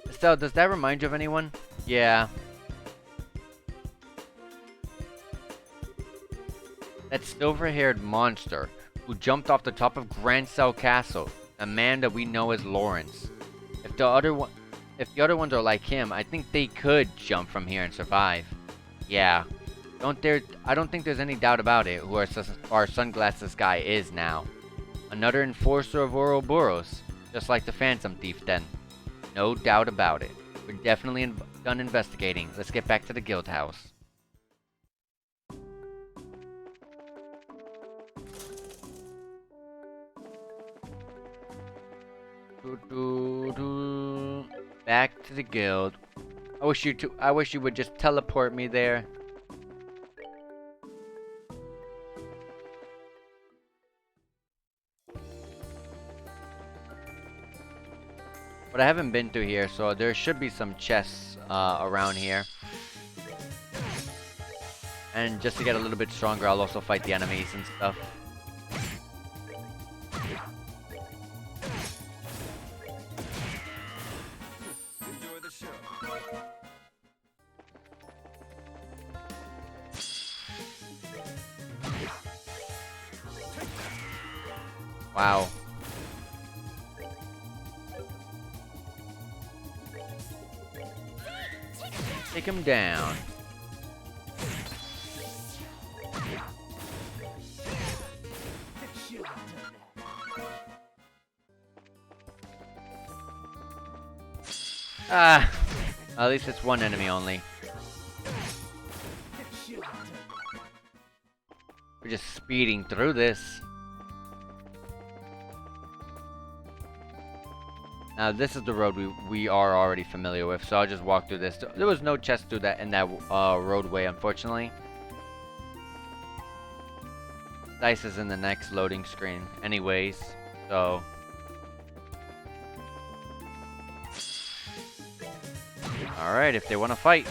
Estelle, does that remind you of anyone? Yeah. That silver-haired monster who jumped off the top of Grand Cell Castle. A man that we know as Lawrence. If the other ones are like him, I think they could jump from here and survive. Yeah. I don't think there's any doubt about it who our sunglasses guy is now. Another enforcer of Ouroboros. Just like the Phantom Thief then. No doubt about it. We're definitely done investigating. Let's get back to the guild house. Back to the guild. I wish you would just teleport me there. But I haven't been through here, so there should be some chests around here. And just to get a little bit stronger, I'll also fight the enemies and stuff. Enjoy the show. Wow. Take him down. Ah, at least it's one enemy only. We're just speeding through this. Now this is the road we are already familiar with, so I'll just walk through this. There was no chest through that in that roadway, unfortunately. Zeiss is in the next loading screen, anyways. So all right, if they want to fight.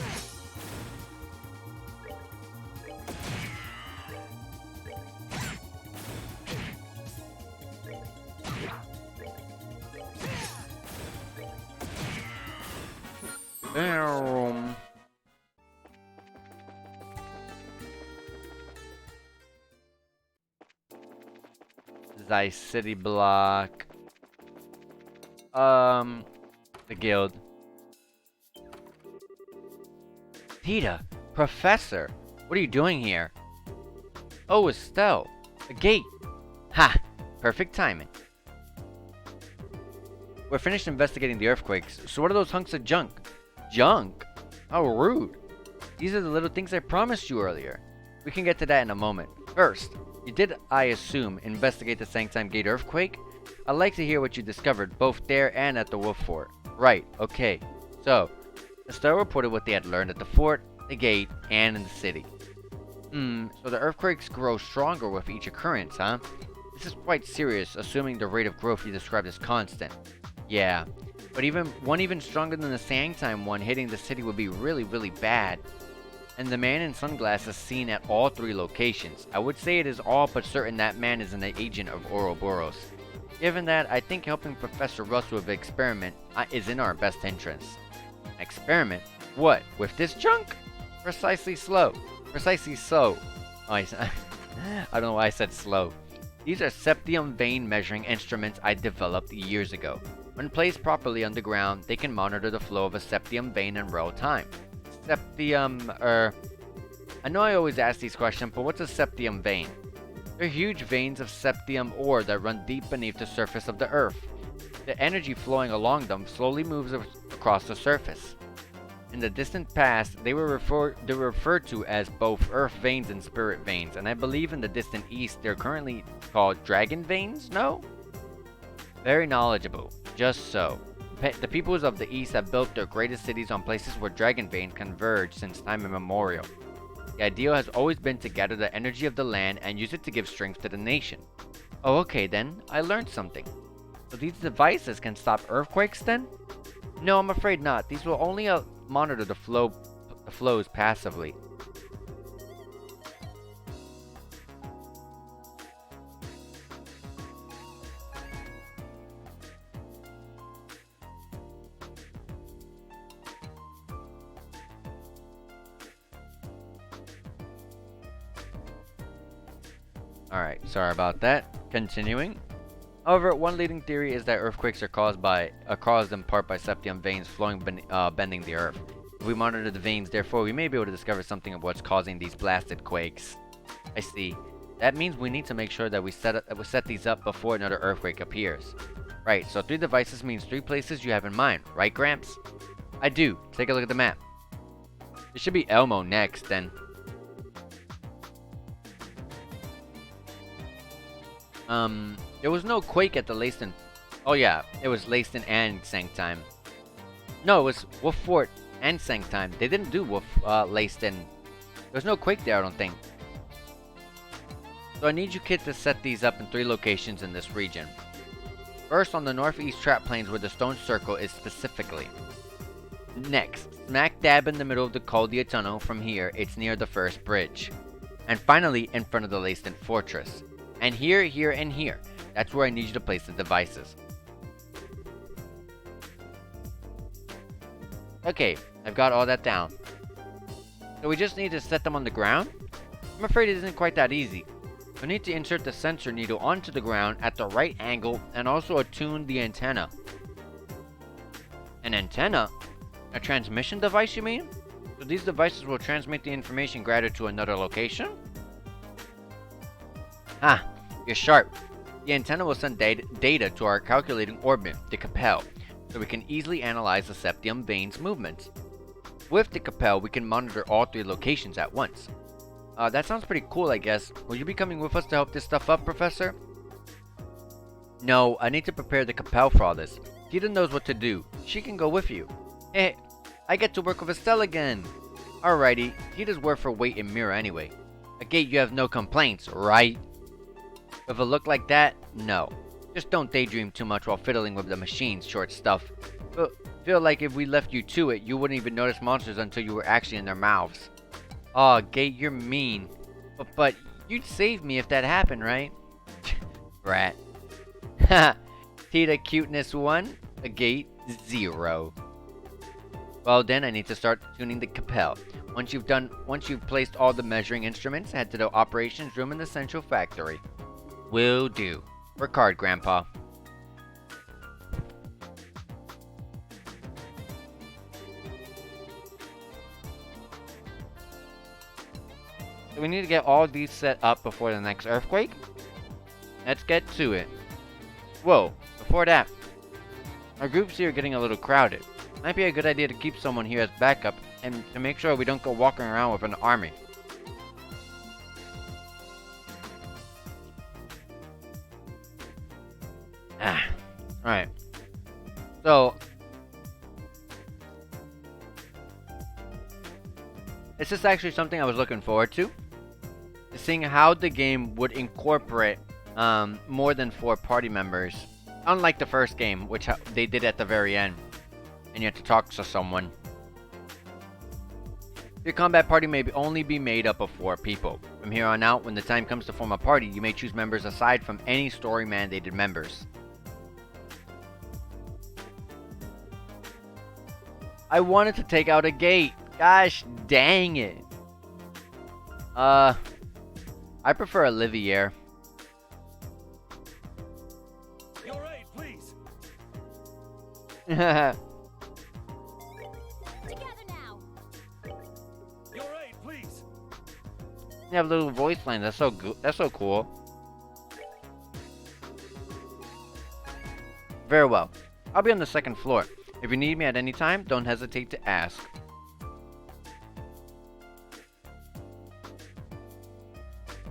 Boom. Zeiss City Block. The guild. Tita, Professor, what are you doing here? Oh, Estelle, a gate. Ha! Perfect timing. We're finished investigating the earthquakes, so what are those hunks of junk? Junk? How rude. These are the little things I promised you earlier. We can get to that in a moment. First, you did, I assume, investigate the Sanctime Gate earthquake? I'd like to hear what you discovered, both there and at the Wolf Fort. Right, okay. So, Estelle reported what they had learned at the fort, the gate, and in the city. So the earthquakes grow stronger with each occurrence, huh? This is quite serious, assuming the rate of growth you described is constant. Yeah, but even stronger than the Sanctime one hitting the city would be really, really bad. And the man in sunglasses seen at all 3 locations. I would say it is all but certain that man is an agent of Ouroboros. Given that, I think helping Professor Russ with the experiment is in our best interest. Experiment? What, with this junk? Precisely so. Oh, I don't know why I said slow. These are Septium vein measuring instruments I developed years ago. When placed properly underground, they can monitor the flow of a Septium vein in real time. Septium, I know I always ask these questions, but what's a Septium vein? They're huge veins of Septium ore that run deep beneath the surface of the Earth. The energy flowing along them slowly moves across the surface. In the distant past, they were referred to as both Earth veins and Spirit veins, and I believe in the distant East they're currently called Dragon veins, no? Very knowledgeable, just so. The peoples of the East have built their greatest cities on places where dragon veins converge since time immemorial. The ideal has always been to gather the energy of the land and use it to give strength to the nation. Oh, okay then, I learned something. So these devices can stop earthquakes then? No, I'm afraid not. These will only monitor the flows passively. Alright, sorry about that. Continuing. However, one leading theory is that earthquakes are caused in part by septium veins flowing bending the earth. If we monitor the veins, therefore, we may be able to discover something of what's causing these blasted quakes. I see. That means we need to make sure that we set these up before another earthquake appears. Right, so 3 devices means 3 places you have in mind, right, Gramps? I do. Take a look at the map. It should be Elmo next, then. There was no quake at the Limestone. Oh yeah, it was Limestone and Sanctime. No, it was Wolf Fort and Sanctime. They didn't do Limestone. There was no quake there, I don't think. So I need you kids to set these up in 3 locations in this region. First, on the northeast trap plains where the stone circle is specifically. Next, smack dab in the middle of the Caldera Tunnel. From here, it's near the first bridge. And finally, in front of the Limestone Fortress. And here, here, and here. That's where I need you to place the devices. Okay, I've got all that down. So we just need to set them on the ground? I'm afraid it isn't quite that easy. We need to insert the sensor needle onto the ground at the right angle and also attune the antenna. An antenna? A transmission device, you mean? So these devices will transmit the information gathered to another location? Ah, you're sharp. The antenna will send data to our calculating orbit, the Capel, so we can easily analyze the septium veins movements. With the Capel, we can monitor all 3 locations at once. That sounds pretty cool, I guess. Will you be coming with us to help this stuff up, Professor? No, I need to prepare the Capel for all this. Tita knows what to do. She can go with you. Hey, I get to work with Estelle again. Alrighty, Tita's worth her weight in mirror anyway. A gate you have no complaints, right? With a look like that, no. Just don't daydream too much while fiddling with the machine's short stuff. Feel like if we left you to it, you wouldn't even notice monsters until you were actually in their mouths. Aw, Gate, you're mean. But you'd save me if that happened, right? Brat. Ha! Tita cuteness 1, a Gate 0. Well then, I need to start tuning the Capel. Once you've placed all the measuring instruments, head to the operations room in the central factory. Will do. Work hard, Grandpa. So we need to get all these set up before the next earthquake. Let's get to it. Whoa, before that, our groups here are getting a little crowded. Might be a good idea to keep someone here as backup and to make sure we don't go walking around with an army. Alright. So, this is actually something I was looking forward to. Seeing how the game would incorporate more than 4 party members. Unlike the first game, which they did at the very end. And you have to talk to someone. Your combat party may only be made up of 4 people. From here on out, when the time comes to form a party, you may choose members aside from any story-mandated members. I wanted to take out a gate. Gosh dang it. I prefer Olivier. Your aid, please. Together now. Your aid, please. You have little voice lines. That's so good. That's so cool. Very well. I'll be on the 2nd floor. If you need me at any time, don't hesitate to ask.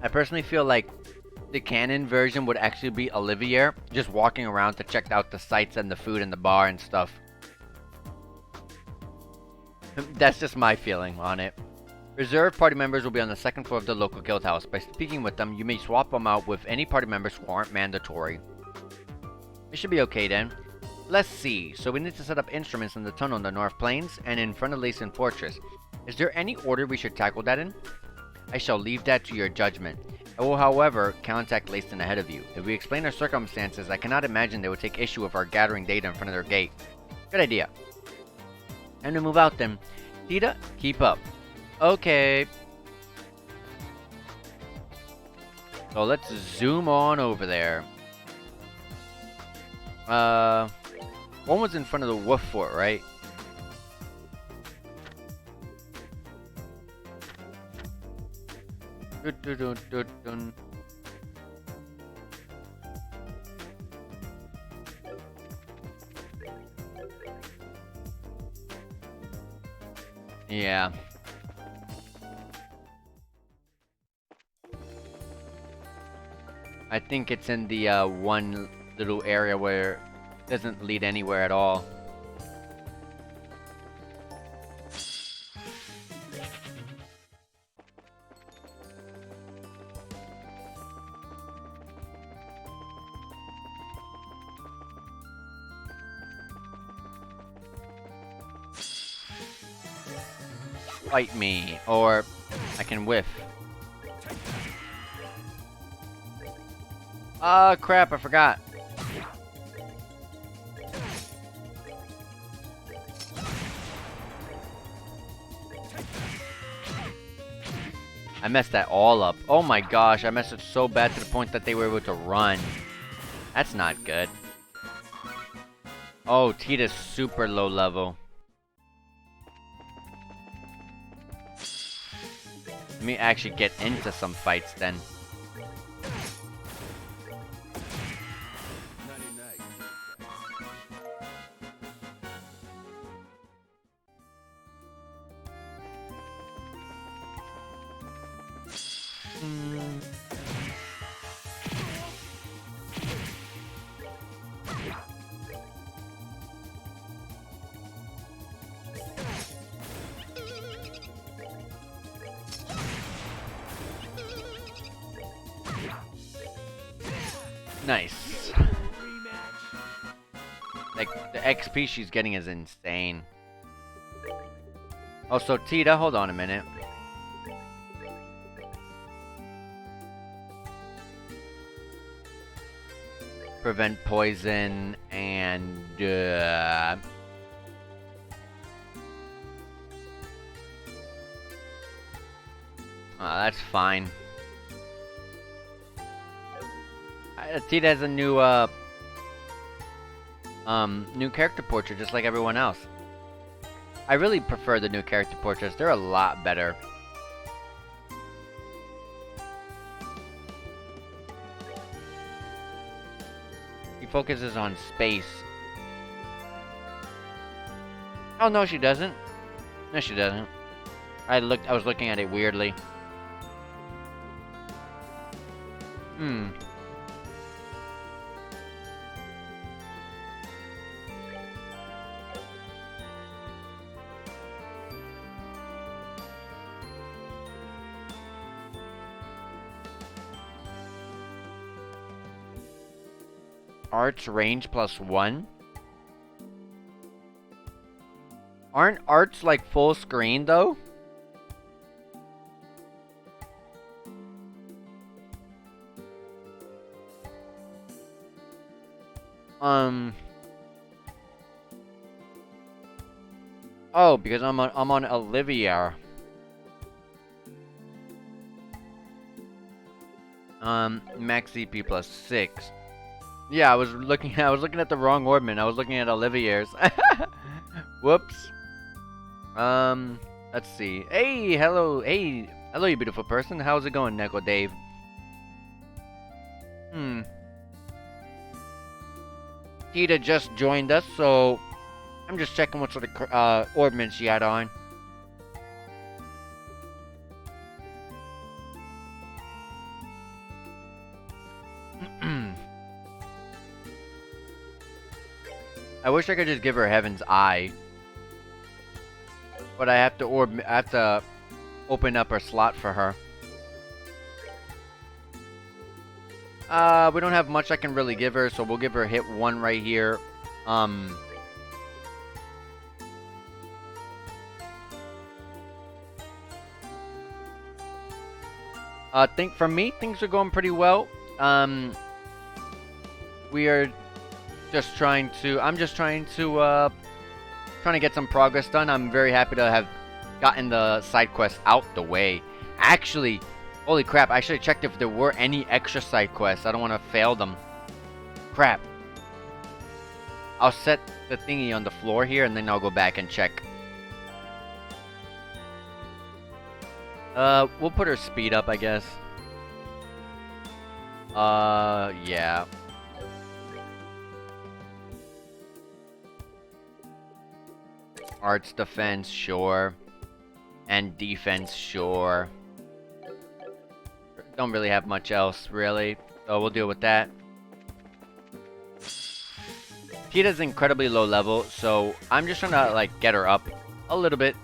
I personally feel like the canon version would actually be Olivier, just walking around to check out the sights and the food and the bar and stuff. That's just my feeling on it. Reserve party members will be on the 2nd floor of the local guild house. By speaking with them, you may swap them out with any party members who aren't mandatory. It should be okay then. Let's see. So we need to set up instruments in the tunnel in the North Plains and in front of Limestone Fortress. Is there any order we should tackle that in? I shall leave that to your judgment. I will, however, contact Limestone ahead of you. If we explain our circumstances, I cannot imagine they would take issue with our gathering data in front of their gate. Good idea. Time to move out then. Tita, keep up. Okay. So let's zoom on over there. One was in front of the wolf fort, right? Dun. Yeah. I think it's in the one little area where it doesn't lead anywhere at all. Fight me, or I can whiff. Ah, crap, I forgot. I messed that all up. Oh my gosh, I messed it so bad to the point that they were able to run. That's not good. Oh, Tita's super low level. Let me actually get into some fights then. Nice. Like, the XP she's getting is insane. Oh, so Tita, hold on a minute. Prevent poison and oh, that's fine. Tita has a new new character portrait just like everyone else. I really prefer the new character portraits. They're a lot better. He focuses on space. Oh, no, she doesn't. No, she doesn't. I was looking at it weirdly. Hmm. Arts range +1? Aren't arts like full screen though? Oh, because I'm on Olivia. Max CP +6. Yeah, I was looking at the wrong orbman. I was looking at Olivier's. Whoops. Let's see. Hey, hello, you beautiful person. How's it going, Neko Dave? Tita just joined us, so I'm just checking what sort of orbment she had on. I wish I could just give her Heaven's Eye, but I have to open up her slot for her. We don't have much I can really give her, so we'll give her hit 1 right here. For me, things are going pretty well. We are just trying to, trying to get some progress done. I'm very happy to have gotten the side quests out the way. Actually, holy crap, I should have checked if there were any extra side quests. I don't want to fail them. Crap. I'll set the thingy on the floor here and then I'll go back and check. We'll put her speed up, I guess. Yeah. Arts defense, sure. And defense, sure. Don't really have much else, really. So we'll deal with that. Tita's incredibly low level, so I'm just trying to, like, get her up a little bit.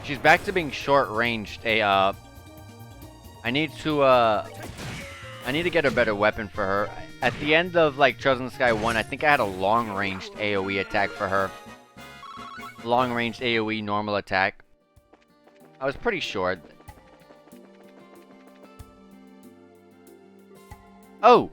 She's back to being short-ranged. I need to get a better weapon for her. At the end of, like, Trails in the Sky 1, I think I had a long-ranged AoE attack for her. Long-ranged AoE normal attack. I was pretty sure. Oh!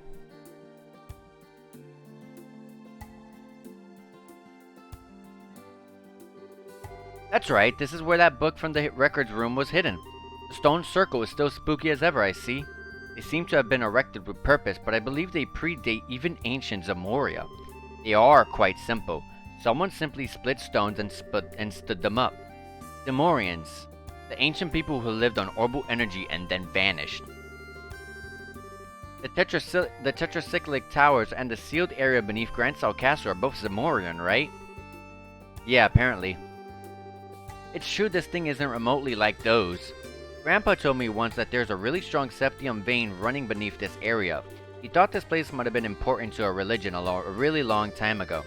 That's right, this is where that book from the records room was hidden. The stone circle is still spooky as ever, I see. They seem to have been erected with purpose, but I believe they predate even ancient Zamoria. They are quite simple. Someone simply split stones and stood them up. Zamorians, the ancient people who lived on orbital energy and then vanished. The tetracyclic towers and the sealed area beneath Grand Sal Castle are both Zamorian, right? Yeah, apparently. It's true this thing isn't remotely like those. Grandpa told me once that there's a really strong Septium vein running beneath this area. He thought this place might have been important to a religion a really long time ago.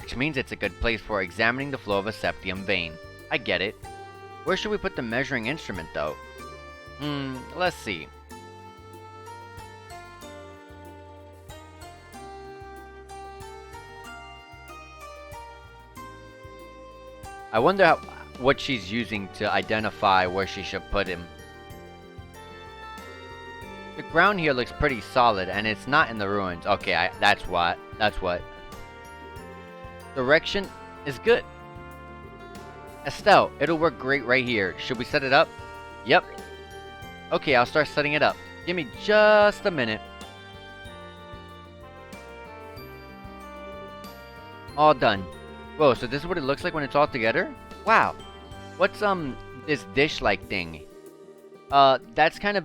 Which means it's a good place for examining the flow of a Septium vein. I get it. Where should we put the measuring instrument, though? Let's see. I wonder what she's using to identify where she should put him. The ground here looks pretty solid, and it's not in the ruins. Okay, that's what. Direction is good. Estelle, it'll work great right here. Should we set it up? Yep. Okay, I'll start setting it up. Give me just a minute. All done. Whoa, so this is what it looks like when it's all together? Wow. What's, this dish-like thing? That's kind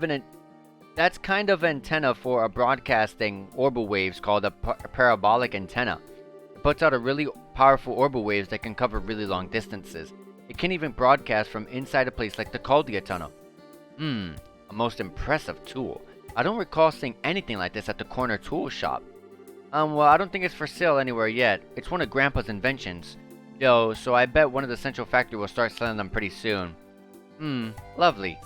of antenna for a broadcasting orbital waves called a parabolic antenna. It puts out a really powerful orbital waves that can cover really long distances. It can even broadcast from inside a place like the Caldera Tunnel. A most impressive tool. I don't recall seeing anything like this at the corner tool shop. Well, I don't think it's for sale anywhere yet. It's one of Grandpa's inventions. Yo, so I bet one of the Central Factory will start selling them pretty soon. Lovely.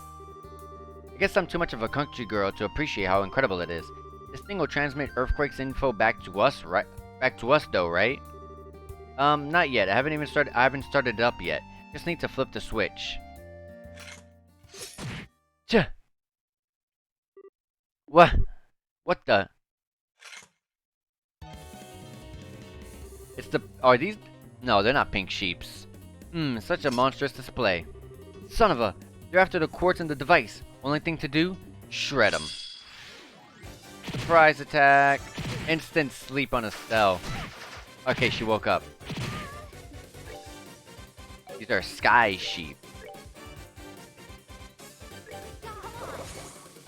I guess I'm too much of a country girl to appreciate how incredible it is. This thing will transmit earthquakes info back to us, right? Back to us though, right? Not yet. I haven't started it up yet. Just need to flip the switch. Tch! What? What the? It's the... Are these... No, they're not pink sheeps. Such a monstrous display. Son of a... They're after the quartz and the device. Only thing to do? Shred them. Surprise attack. Instant sleep on Estelle. Okay, she woke up. These are sky sheep.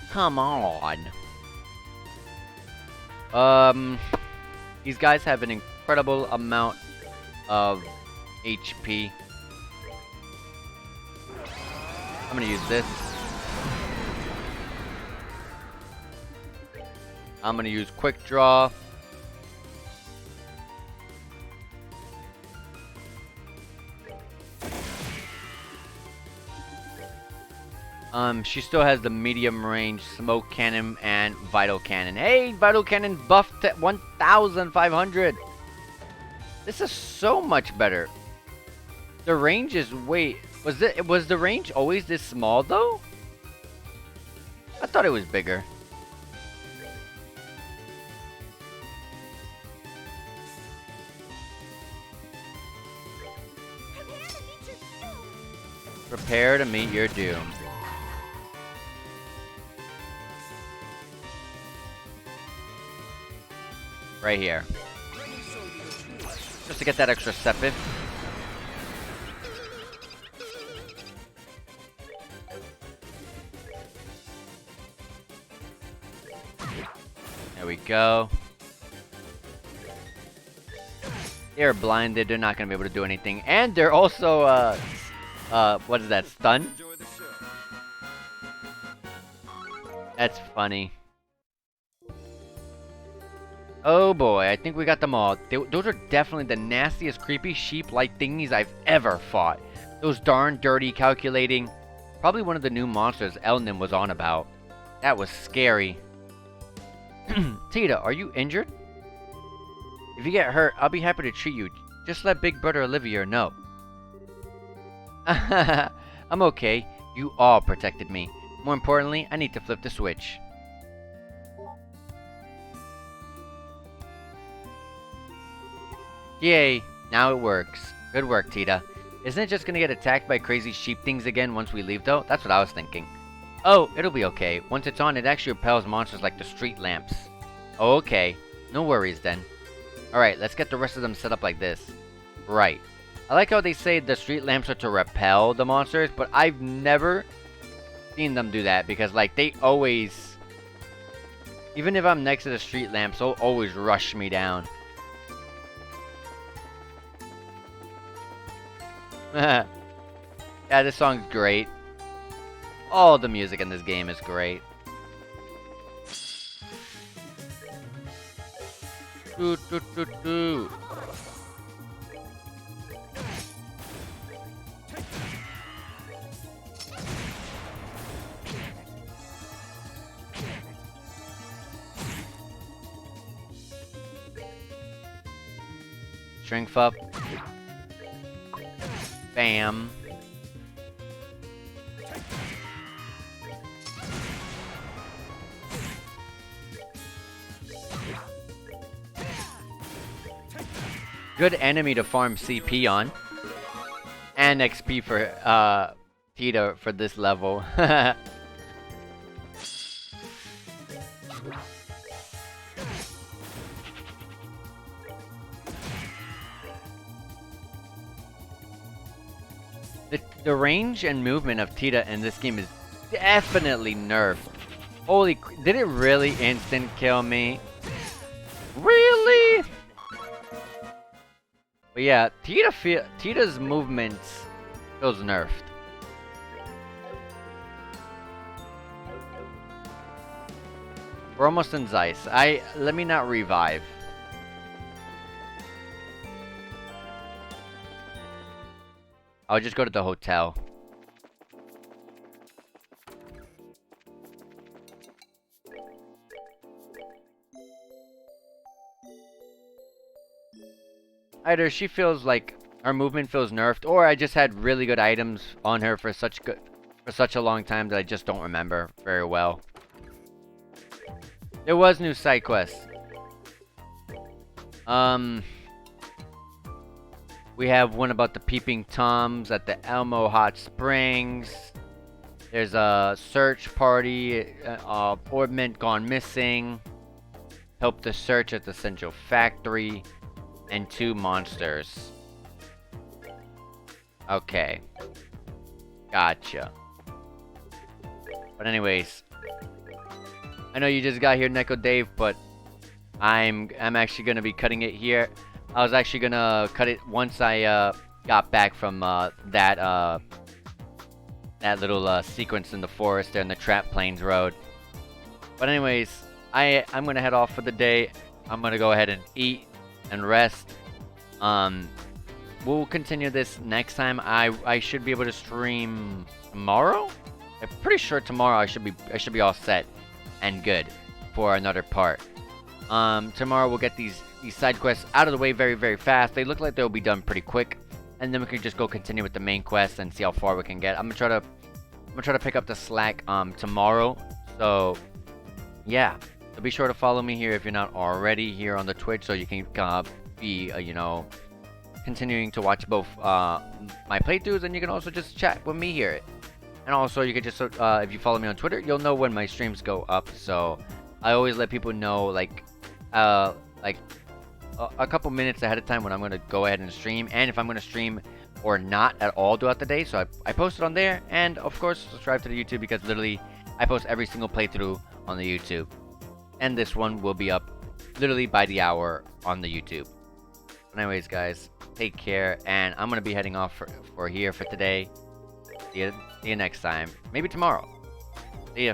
Come on. These guys have an incredible amount of HP. I'm gonna use this. I'm gonna use quick draw. She still has the medium range smoke cannon and vital cannon. Hey, vital cannon buffed at 1,500. This is so much better. The range is was the range always this small though? I thought it was bigger. Prepare to meet your doom. Right here. Just to get that extra Septium. There we go. They're blinded, they're not gonna be able to do anything. And they're also, what is that, stun? That's funny. Oh boy, I think we got them all. Those are definitely the nastiest, creepy sheep-like thingies I've ever fought. Those darn dirty, calculating. Probably one of the new monsters Elnin was on about. That was scary. Tita, are you injured? If you get hurt, I'll be happy to treat you. Just let Big Brother Olivia know. I'm okay. You all protected me. More importantly, I need to flip the switch. Yay, now it works. Good work, Tita. Isn't it just gonna get attacked by crazy sheep things again once we leave though? That's what I was thinking. Oh, it'll be okay. Once it's on, it actually repels monsters like the street lamps. Oh, okay. No worries then. Alright, let's get the rest of them set up like this. Right. I like how they say the street lamps are to repel the monsters, but I've never seen them do that because like they always... Even if I'm next to the street lamps, they'll always rush me down. Yeah, this song's great. All the music in this game is great. Doo, doo, doo, doo. Strength up. Bam. Good enemy to farm CP on. And XP for Tita for this level. The range and movement of Tita in this game is definitely nerfed. Holy, did it really instant kill me? Really? But yeah, Tita's movements feels nerfed. We're almost in Zeiss. Let me not revive. I'll just go to the hotel. Either she feels like her movement feels nerfed, or I just had really good items on her for such a long time that I just don't remember very well. There was new side quests. We have one about the peeping toms at the Elmo Hot Springs. There's a search party, ornament gone missing. Help the search at the central factory. And 2 monsters. Okay. Gotcha. But anyways, I know you just got here, Neko Dave, but I'm actually gonna be cutting it here. I was actually gonna cut it once I got back from that little sequence in the forest there in the Trap Plains Road. But anyways, I'm gonna head off for the day. I'm gonna go ahead and eat and rest. We'll continue this next time. I should be able to stream tomorrow. I'm pretty sure tomorrow I should be all set and good for another part. Tomorrow we'll get these side quests out of the way very, very fast. They look like they'll be done pretty quick, and then we can just go continue with the main quest and see how far we can get. I'm gonna try to pick up the slack tomorrow. So yeah. So be sure to follow me here if you're not already here on the Twitch, so you can be, you know, continuing to watch both my playthroughs, and you can also just chat with me here. And also, you can just, if you follow me on Twitter, you'll know when my streams go up. So I always let people know, like a couple minutes ahead of time when I'm going to go ahead and stream, and if I'm going to stream or not at all throughout the day. So I post it on there, and of course, subscribe to the YouTube, because literally I post every single playthrough on the YouTube. And this one will be up literally by the hour on the YouTube. But anyways, guys, take care. And I'm going to be heading off for here for today. See you next time. Maybe tomorrow. See ya.